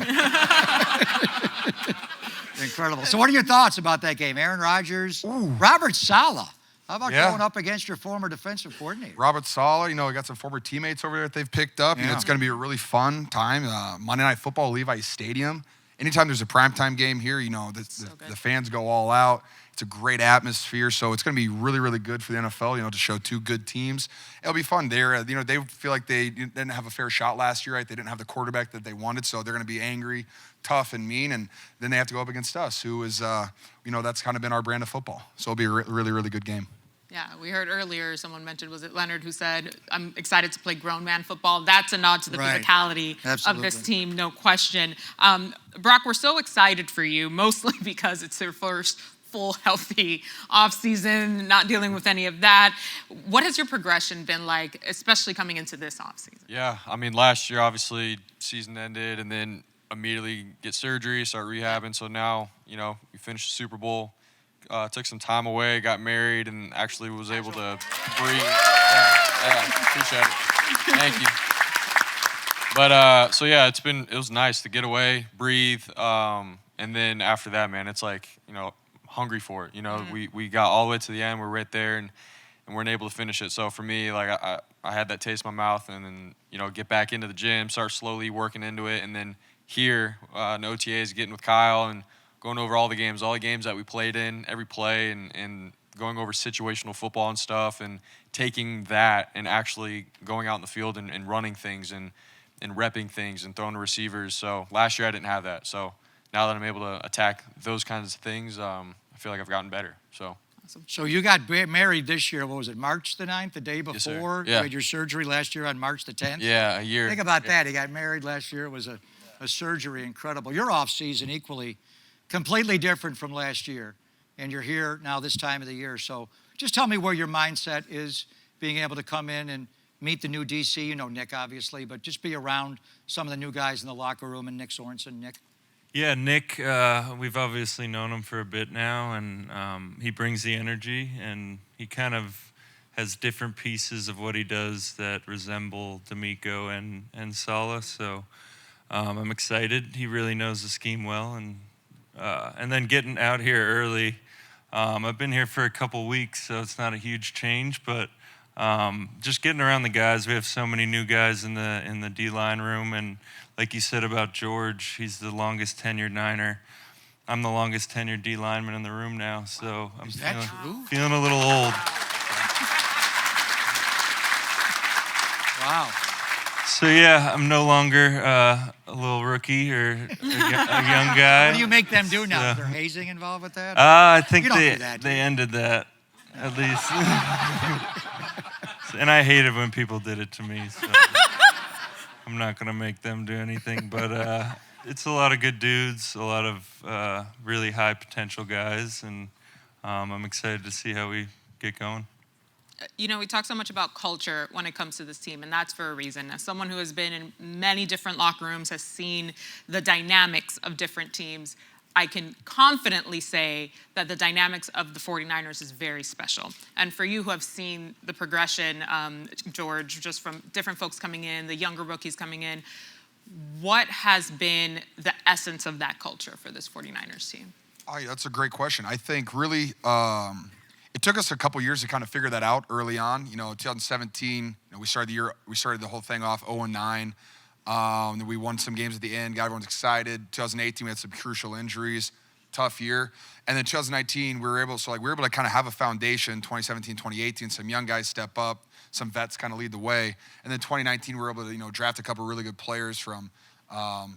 Incredible. So what are your thoughts about that game? Aaron Rodgers, Robert Saleh How about going up against your former defensive coordinator? Robert Saleh, you know, we got some former teammates over there that they've picked up. You know, it's going to be a really fun time. Monday Night Football, Levi Stadium. Anytime there's a primetime game here, you know, the fans go all out. It's a great atmosphere, so it's going to be really, really good for the NFL, you know, to show two good teams. It'll be fun. They're, you know, they feel like they didn't have a fair shot last year, right? They didn't have the quarterback that they wanted, so they're going to be angry, tough, and mean, and then they have to go up against us, who is, you know, that's kind of been our brand of football. So it'll be a really, really good game. Yeah, we heard earlier someone mentioned, was it Leonard, who said, I'm excited to play grown man football. That's a nod to the physicality of this team, no question. Brock, we're so excited for you, mostly because it's their first full, healthy offseason, not dealing with any of that. What has your progression been like, especially coming into this offseason? Yeah, I mean, last year, obviously, season ended, and then immediately get surgery, start rehabbing. So now, you know, we finished the Super Bowl. Took some time away, got married, and actually was able to breathe. Yeah, appreciate it. Thank you. But so yeah, it was nice to get away, breathe, and then after that, man, it's like, you know, hungry for it. You know, we got all the way to the end, we're right there, and weren't able to finish it. So for me, like I had that taste in my mouth, and then, you know, get back into the gym, start slowly working into it, and then here, no OTAs, getting with Kyle and going over all the games that we played in, every play, and going over situational football and stuff, and taking that and actually going out in the field and running things and repping things and throwing to receivers. So last year I didn't have that. So now that I'm able to attack those kinds of things, I feel like I've gotten better. So. Awesome. So you got married this year, what was it, March the 9th, the day before? Yes, sir. You had your surgery last year on March the 10th? Yeah, a year. Think about that. He got married last year. It was a surgery, incredible. Your off season equally completely different from last year, and you're here now this time of the year. So just tell me where your mindset is, being able to come in and meet the new DC. You know Nick, obviously, but just be around some of the new guys in the locker room, and Nick Sorensen. Nick? Yeah, Nick, we've obviously known him for a bit now, and he brings the energy, and he kind of has different pieces of what he does that resemble D'Amico and Saleh. So I'm excited. He really knows the scheme well, and then getting out here early. I've been here for a couple weeks, so it's not a huge change, but just getting around the guys. We have so many new guys in the D-line room, and like you said about George, he's the longest tenured Niner. I'm the longest tenured D lineman in the room now, so I'm feeling a little old. Wow. So yeah, I'm no longer a little rookie or a young guy. What do you make them do now? Is there hazing involved with that? I think You don't do that, do they you? ended that, at least. And I hated when people did it to me, so I'm not going to make them do anything. But it's a lot of good dudes, a lot of really high potential guys, and I'm excited to see how we get going. You know, we talk so much about culture when it comes to this team, and that's for a reason. As someone who has been in many different locker rooms, has seen the dynamics of different teams, I can confidently say that the dynamics of the 49ers is very special. And for you who have seen the progression, George, just from different folks coming in, the younger rookies coming in, what has been the essence of that culture for this 49ers team? That's a great question. I think really it took us a couple years to kind of figure that out early on. You know, 2017, you know, we started the whole thing off 0-9. Then we won some games at the end, got everyone's excited. 2018, we had some crucial injuries, tough year. And then 2019, we were able to kind of have a foundation. 2017, 2018, some young guys step up, some vets kind of lead the way. And then 2019, we were able to, you know, draft a couple really good players from,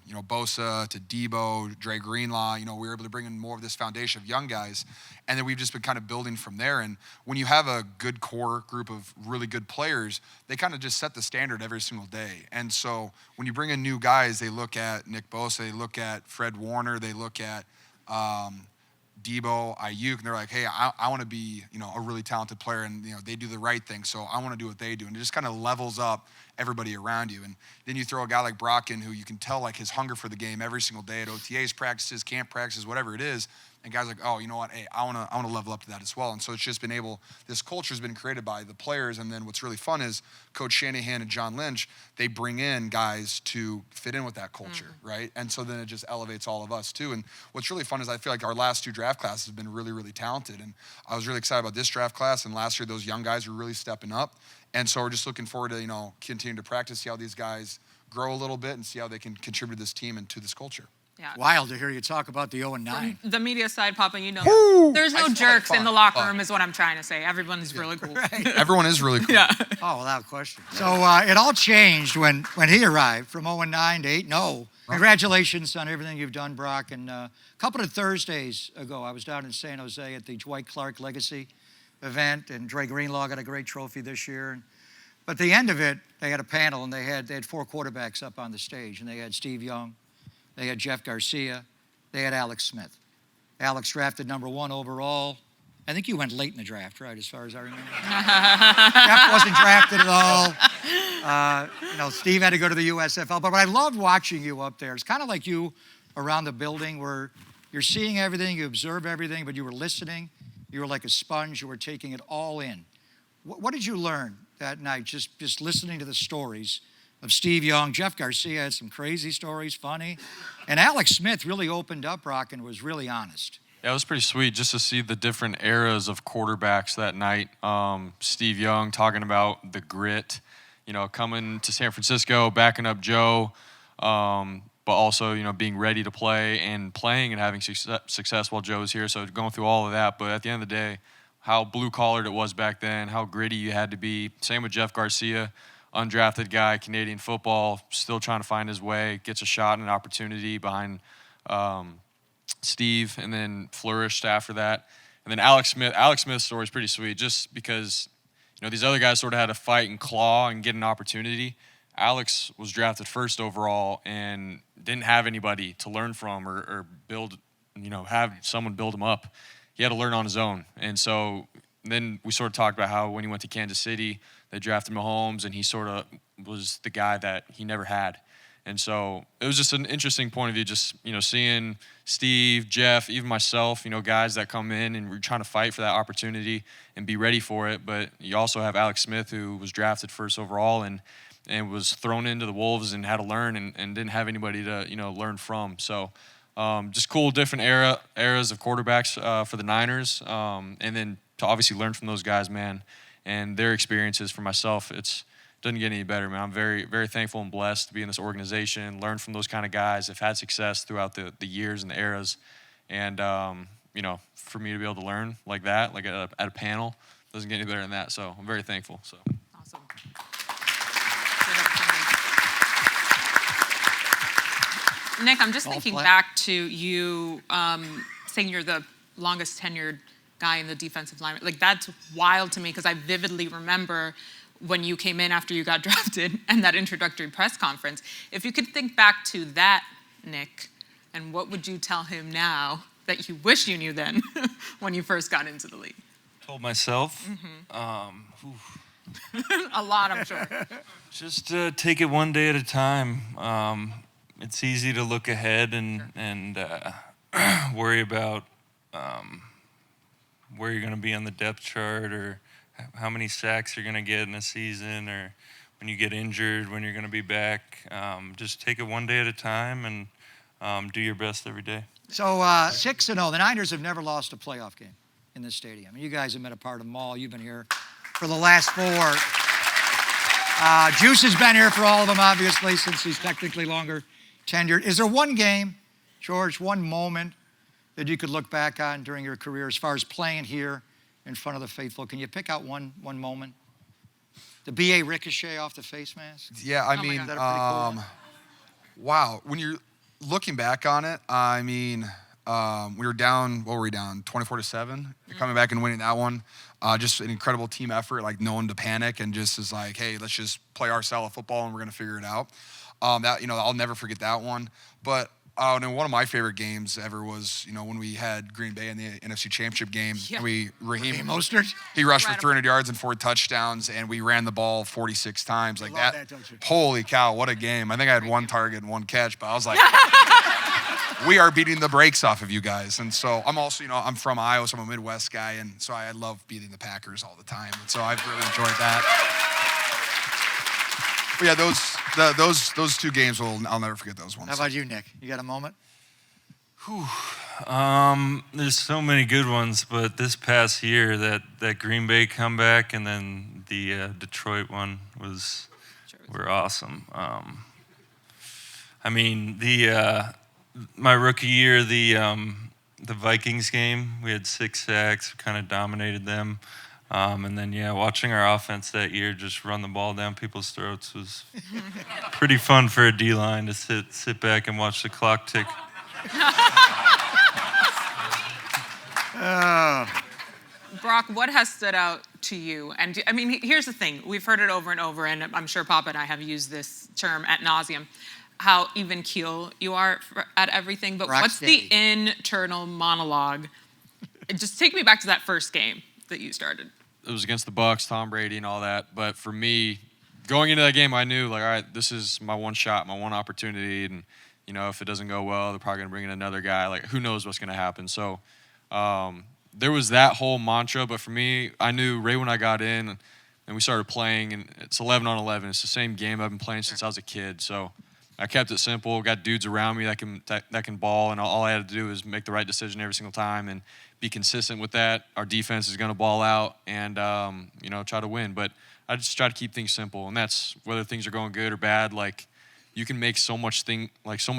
you know, Bosa to Debo, Dre Greenlaw. You know, we were able to bring in more of this foundation of young guys. And then we've just been kind of building from there. And when you have a good core group of really good players, they kind of just set the standard every single day. And so when you bring in new guys, they look at Nick Bosa, they look at Fred Warner, they look at Debo, Ayuk, and they're like, hey, I want to be, you know, a really talented player, and, you know, they do the right thing, so I want to do what they do. And it just kind of levels up everybody around you. And then you throw a guy like Brock in, who you can tell, like, his hunger for the game every single day at OTAs, practices, camp practices, whatever it is. And guys are like, oh, you know what? Hey, I wanna level up to that as well. And so it's just been this culture's been created by the players. And then what's really fun is Coach Shanahan and John Lynch, they bring in guys to fit in with that culture, right? And so then it just elevates all of us too. And what's really fun is I feel like our last 2 draft classes have been really, really talented. And I was really excited about this draft class. And last year, those young guys were really stepping up. And so we're just looking forward to, continue to practice, see how these guys grow a little bit and see how they can contribute to this team and to this culture. Yeah. Wild to hear you talk about the 0-9. The media side, Papa, there's no I jerks fun, in the locker room is what I'm trying to say. Everyone's really cool. Right. Everyone is really cool. Yeah. Oh, without question. So it all changed when he arrived from 0-9 to 8-0. Congratulations on everything you've done, Brock. And a couple of Thursdays ago, I was down in San Jose at the Dwight Clark Legacy event, and Dre Greenlaw got a great trophy this year. But at the end of it, they had a panel, and they had 4 quarterbacks up on the stage, and they had Steve Young, they had Jeff Garcia, they had Alex Smith. Alex drafted number 1 overall. I think you went late in the draft, right, as far as I remember? Jeff wasn't drafted at all. Steve had to go to the USFL. But what I loved watching you up there, it's kind of like you around the building where you're seeing everything, you observe everything, but you were listening. You were like a sponge. You were taking it all in. What did you learn that night, just listening to the stories of Steve Young? Jeff Garcia had some crazy stories, funny. And Alex Smith really opened up, Brock, and was really honest. Yeah, it was pretty sweet just to see the different eras of quarterbacks that night. Steve Young talking about the grit, coming to San Francisco, backing up Joe, but also, being ready to play and playing and having success while Joe's here. So going through all of that. But at the end of the day, how blue-collared it was back then, how gritty you had to be. Same with Jeff Garcia. Undrafted guy, Canadian football, still trying to find his way, gets a shot and an opportunity behind Steve, and then flourished after that. And then Alex Smith's story is pretty sweet, just because these other guys sort of had to fight and claw and get an opportunity. Alex was drafted 1st overall and didn't have anybody to learn from or build, have someone build him up. He had to learn on his own. And so then we sort of talked about how when he went to Kansas City, they drafted Mahomes, and he sort of was the guy that he never had. And so it was just an interesting point of view, just, seeing Steve, Jeff, even myself, guys that come in and we're trying to fight for that opportunity and be ready for it. But you also have Alex Smith, who was drafted 1st overall and was thrown into the Wolves and had to learn and didn't have anybody to, learn from. So just cool, different eras of quarterbacks for the Niners. And then to obviously learn from those guys, man, and their experiences. For myself, it doesn't get any better, man. I'm very, very thankful and blessed to be in this organization, learn from those kind of guys. Have had success throughout the years and the eras. And, for me to be able to learn like that, like at a panel, doesn't get any better than that. So I'm very thankful. So Awesome. Nick, I'm just thinking back to you saying you're the longest tenured guy in the defensive line. Like, that's wild to me because I vividly remember when you came in after you got drafted and that introductory press conference. If you could think back to that, Nick, and what would you tell him now that you wish you knew then when you first got into the league? Told myself, a lot, I'm sure. Just take it one day at a time. It's easy to look ahead and worry about where you're going to be on the depth chart or how many sacks you're going to get in a season or when you get injured, when you're going to be back. Just take it one day at a time and do your best every day. So 6-0, the Niners have never lost a playoff game in this stadium. You guys have been a part of them all. You've been here for the last 4. Juice has been here for all of them, obviously, since he's technically longer tenured. Is there one game, George, one moment that you could look back on during your career as far as playing here in front of the faithful? Can you pick out one moment? The B.A. ricochet off the face mask? Yeah, I mean, wow. When you're looking back on it, I mean, we were down, what were we down, 24-7? You're coming back and winning that one. Just an incredible team effort, like no one to panic and just is like, hey, let's just play our style of football and we're going to figure it out. I'll never forget that one. But and one of my favorite games ever was, when we had Green Bay in the NFC Championship game. Yeah. And Raheem Mostert? He rushed for 300 yards and 4 touchdowns, and we ran the ball 46 times. Like that. Holy cow, what a game. I think I had 1 target and 1 catch, but I was like, we are beating the brakes off of you guys. And so I'm also, I'm from Iowa, so I'm a Midwest guy, and so I love beating the Packers all the time. And so I've really enjoyed that. But yeah, those 2 games, I'll never forget those ones. How about you, Nick? You got a moment? There's so many good ones, but this past year, that Green Bay comeback and then the Detroit one were awesome. I mean, my rookie year, the Vikings game, we had 6 sacks, kind of dominated them. And then, watching our offense that year just run the ball down people's throats was pretty fun for a D-line to sit back and watch the clock tick. Brock, what has stood out to you? And I mean, here's the thing. We've heard it over and over, and I'm sure Papa and I have used this term ad nauseum, how even keel you are at everything. But what's the internal monologue? Just take me back to that first game that you started. It was against the Bucs, Tom Brady and all that. But for me, going into that game, I knew, like, all right, this is my one shot, my one opportunity. And, if it doesn't go well, they're probably going to bring in another guy. Like, who knows what's going to happen. So there was that whole mantra. But for me, I knew right when I got in and we started playing, and it's 11 on 11. It's the same game I've been playing since I was a kid. So I kept it simple, got dudes around me that can ball, and all I had to do is make the right decision every single time and be consistent with that. Our defense is going to ball out and, try to win. But I just try to keep things simple, and that's whether things are going good or bad. Like, you can make so much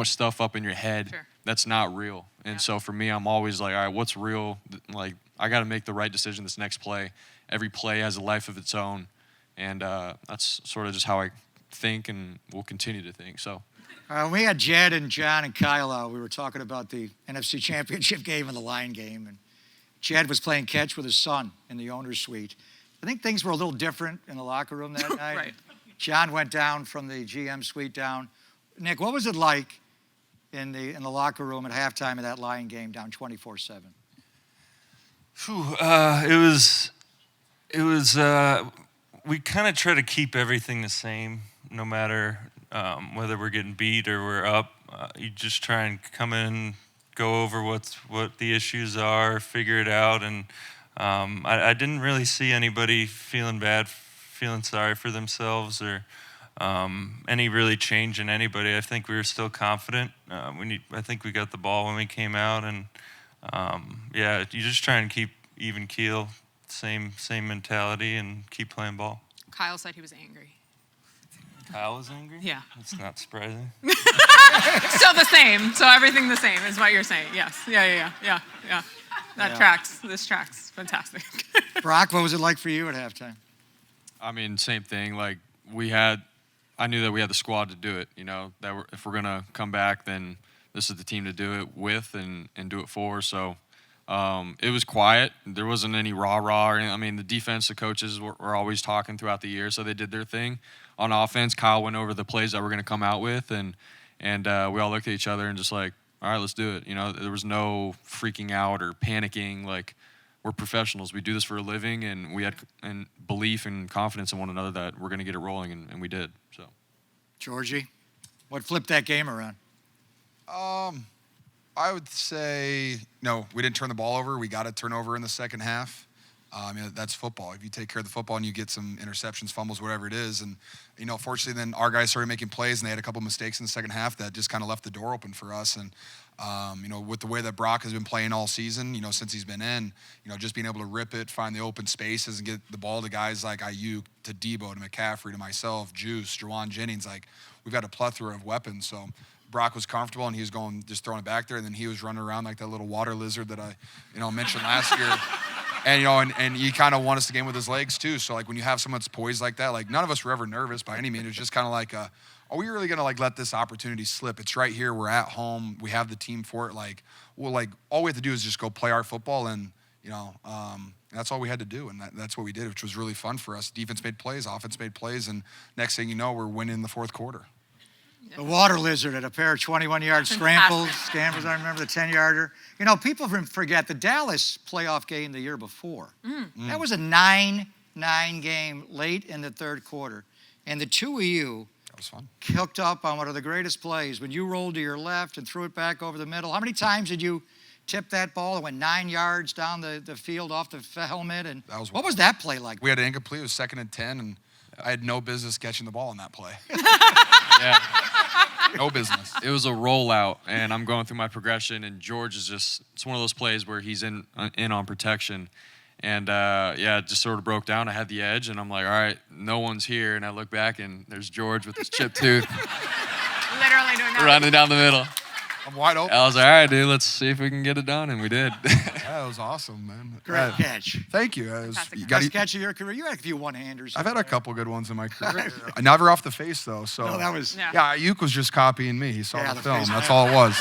stuff up in your head that's not real. And so for me, I'm always like, all right, what's real? Like, I got to make the right decision this next play. Every play has a life of its own, and that's sort of just how I think and will continue to think. So. We had Jed and John and Kyle out. We were talking about the NFC Championship game and the Lion game, and Jed was playing catch with his son in the owner's suite. I think things were a little different in the locker room that night. Right. John went down from the GM suite down. Nick, what was it like in the locker room at halftime of that Lion game down 24-7? It was we kind of try to keep everything the same, no matter whether we're getting beat or we're up. You just try and come in, go over what the issues are, figure it out, and I didn't really see anybody feeling bad, feeling sorry for themselves, or any really change in anybody. I think we were still confident. I think we got the ball when we came out, and you just try and keep even keel, same mentality, and keep playing ball. Kyle said he was angry. Kyle was angry? Yeah. That's not surprising. Still the same. So everything the same is what you're saying. Yes. Yeah. That tracks. This tracks. Fantastic. Brock, what was it like for you at halftime? I mean, same thing. Like, I knew that we had the squad to do it. If we're going to come back, then this is the team to do it with and do it for. So it was quiet. There wasn't any rah-rah. I mean, the defense, the coaches were always talking throughout the year, so they did their thing. On offense, Kyle went over the plays that we're going to come out with, and we all looked at each other and just like, all right, let's do it. There was no freaking out or panicking. Like, we're professionals. We do this for a living, and we had belief and confidence in one another that we're going to get it rolling, and we did. So, Georgie, what flipped that game around? I would say, no, we didn't turn the ball over. We got a turnover in the second half. That's football. If you take care of the football and you get some interceptions, fumbles, whatever it is. And, fortunately, then our guys started making plays, and they had a couple mistakes in the second half that just kind of left the door open for us. And, with the way that Brock has been playing all season, since he's been in, just being able to rip it, find the open spaces, and get the ball to guys like Ayuk, to Debo, to McCaffrey, to myself, Juice, Jawan Jennings. Like, we've got a plethora of weapons. So Brock was comfortable, and he was just throwing it back there, and then he was running around like that little water lizard that I, mentioned last year. And, and he kind of won us the game with his legs too. So, like, when you have someone that's poised like that, like, none of us were ever nervous by any means. It's just kind of like, are we really going to, like, let this opportunity slip? It's right here. We're at home. We have the team for it. Like, all we have to do is just go play our football, and, that's all we had to do. And that's what we did, which was really fun for us. Defense made plays, offense made plays, and next thing you know, we're winning in the fourth quarter. The water lizard at a pair of 21-yard scrambles. I remember the 10-yarder. People forget the Dallas playoff game the year before. That was a 9-9 game late in the third quarter. And the two of you That was fun. Hooked up on one of the greatest plays when you rolled to your left and threw it back over the middle. How many times did you tip that ball and went 9 yards down the field off the helmet? And what was that play like? We had an incomplete. It was 2nd and 10, and I had no business catching the ball in that play. Yeah. No business. It was a rollout, and I'm going through my progression, and George is it's one of those plays where he's in on protection. And, it just sort of broke down. I had the edge, and I'm like, all right, no one's here. And I look back, and there's George with his chipped tooth. Literally doing that. Running down the middle. I'm wide open. I was like, all right, dude, let's see if we can get it done. And we did. That was awesome, man. Great catch. Thank you. Best catch of your career. You had a few one-handers. I've had a couple good ones in my career. Never off the face, though. So No, that was- Yeah, Ayuk was just copying me. He saw Yeah, the the film. face. That's all it was.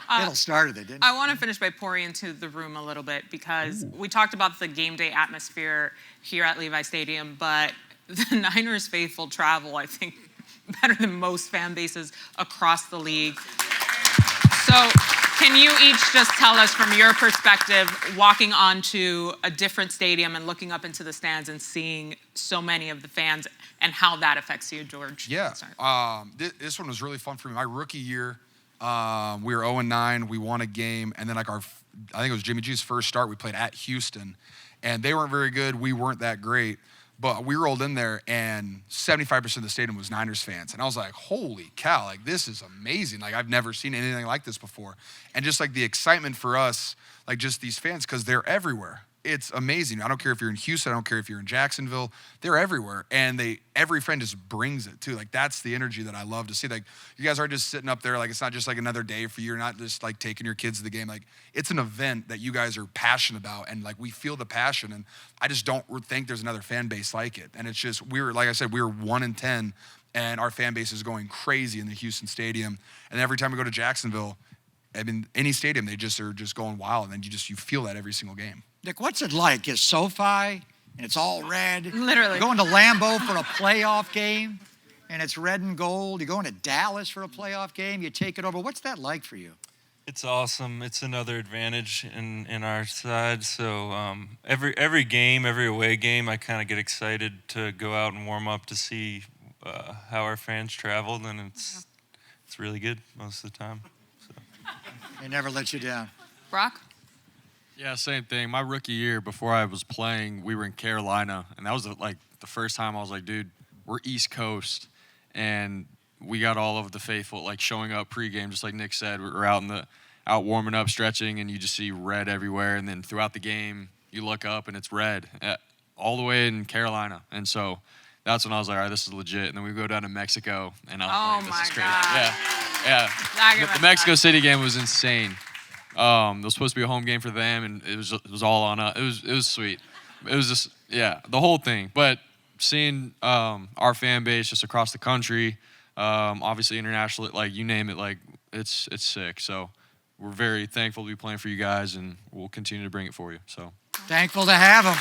Kittle started it, didn't I want to finish by pouring into the room a little bit because we talked about the game day atmosphere here at Levi Stadium, but the Niners faithful travel, I think, better than most fan bases across the league. So can you each just tell us from your perspective, walking onto a different stadium and looking up into the stands and seeing so many of the fans and how that affects you, George? Yeah. This one was really fun for me. My rookie year, we were 0-9. We won a game, and then I think it was Jimmy G's first start. We played at Houston, and they weren't very good. We weren't that great, but we rolled in there, and 75% of the stadium was Niners fans, and I was like, holy cow, like this is amazing. Like I've never seen anything like this before, and just like the excitement for us, like just these fans, because they're everywhere. It's amazing. I don't care if you're in Houston. I don't care if you're in Jacksonville. They're everywhere, and every friend just brings it too. Like that's the energy that I love to see. Like you guys aren't just sitting up there. Like it's not just like another day for you. You're not just like taking your kids to the game. Like it's an event that you guys are passionate about, and like we feel the passion. And I just don't think there's another fan base like it. And it's just like I said, we were 1-10, and our fan base is going crazy in the Houston stadium. And every time we go to Jacksonville, I mean, any stadium, they just are just going wild, and then you feel that every single game. Nick, what's it like? Is SoFi and it's all red? Literally. You're going to Lambeau for a playoff game and it's red and gold. You're going to Dallas for a playoff game. You take it over. What's that like for you? It's awesome. It's another advantage in our side. So every game, every away game, I kind of get excited to go out and warm up to see how our fans traveled, and it's really good most of the time. So. They never let you down. Brock? Yeah, same thing. My rookie year, before I was playing, we were in Carolina, and that was the first time I was like, dude, we're East Coast, and we got all of the faithful like showing up pregame, just like Nick said. We were out warming up, stretching, and you just see red everywhere. And then throughout the game, you look up and it's red all the way in Carolina. And so that's when I was like, all right, this is legit. And then we go down to Mexico, and I was like, this is crazy. God. Yeah. The Mexico City game was insane. It was supposed to be a home game for them, and it was all on us. It was sweet. It was just the whole thing. But seeing our fan base just across the country, obviously internationally, like you name it, like it's sick. So we're very thankful to be playing for you guys, and we'll continue to bring it for you. So thankful to have him.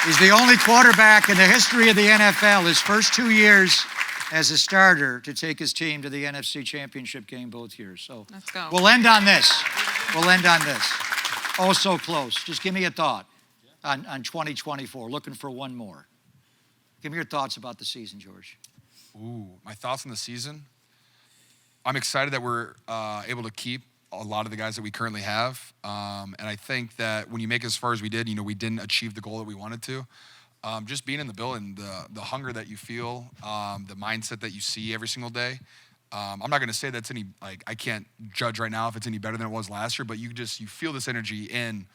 He's the only quarterback in the history of the NFL, his first 2 years as a starter, to take his team to the NFC Championship game both years. So let's go. We'll end on this. Oh, so close. Just give me a thought on 2024. Looking for one more. Give me your thoughts about the season, George. Ooh, my thoughts on the season? I'm excited that we're able to keep a lot of the guys that we currently have. And I think that when you make it as far as we did, we didn't achieve the goal that we wanted to. Just being in the building, the hunger that you feel, the mindset that you see every single day. I'm not going to say that's I can't judge right now if it's any better than it was last year, but you feel this energy in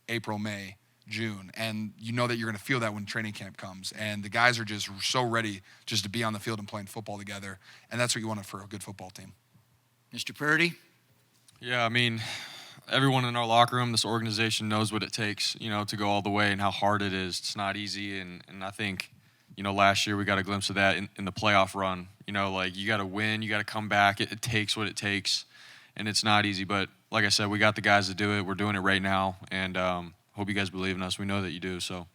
April, May, June, and you know that you're going to feel that when training camp comes. And the guys are just so ready just to be on the field and playing football together. And that's what you want for a good football team. Mr. Purdy? Yeah, I mean, everyone in our locker room, this organization knows what it takes, to go all the way and how hard it is. It's not easy, and I think, last year we got a glimpse of that in the playoff run. You got to win, you got to come back. It takes what it takes, and it's not easy. But like I said, we got the guys to do it. We're doing it right now, and hope you guys believe in us. We know that you do, so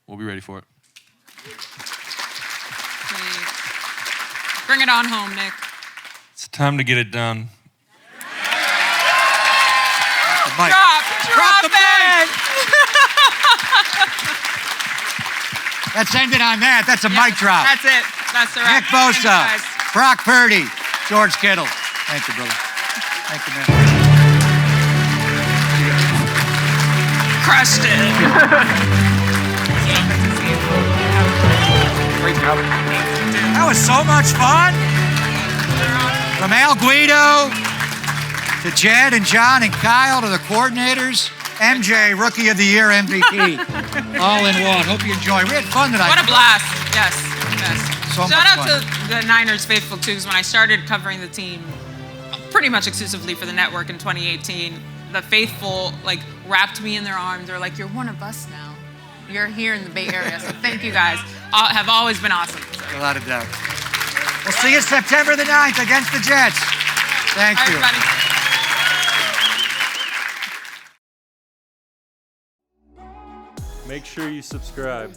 we'll be ready for it. Bring it on home, Nick. It's time to get it done. Drop it! Let's end it on that. That's a mic drop. That's it. That's a wrap. Nick Bosa, Thank you, guys. Brock Purdy, George Kittle. Thank you, brother. Thank you, man. Crushed it. That was so much fun. From Al Guido to Jed and John and Kyle to the coordinators, MJ, Rookie of the Year MVP. All in one. Hope you enjoyed. We had fun tonight. What a blast. Yes. Yes. So Shout much out fun. to the Niners faithful too, because when I started covering the team pretty much exclusively for the network in 2018, the faithful wrapped me in their arms. They're like, "You're one of us now. You're here in the Bay Area." So thank you guys. Have always been awesome. A lot of doubt. We'll see you September the 9th against the Jets. Thank Bye, you. everybody. Make sure you subscribe.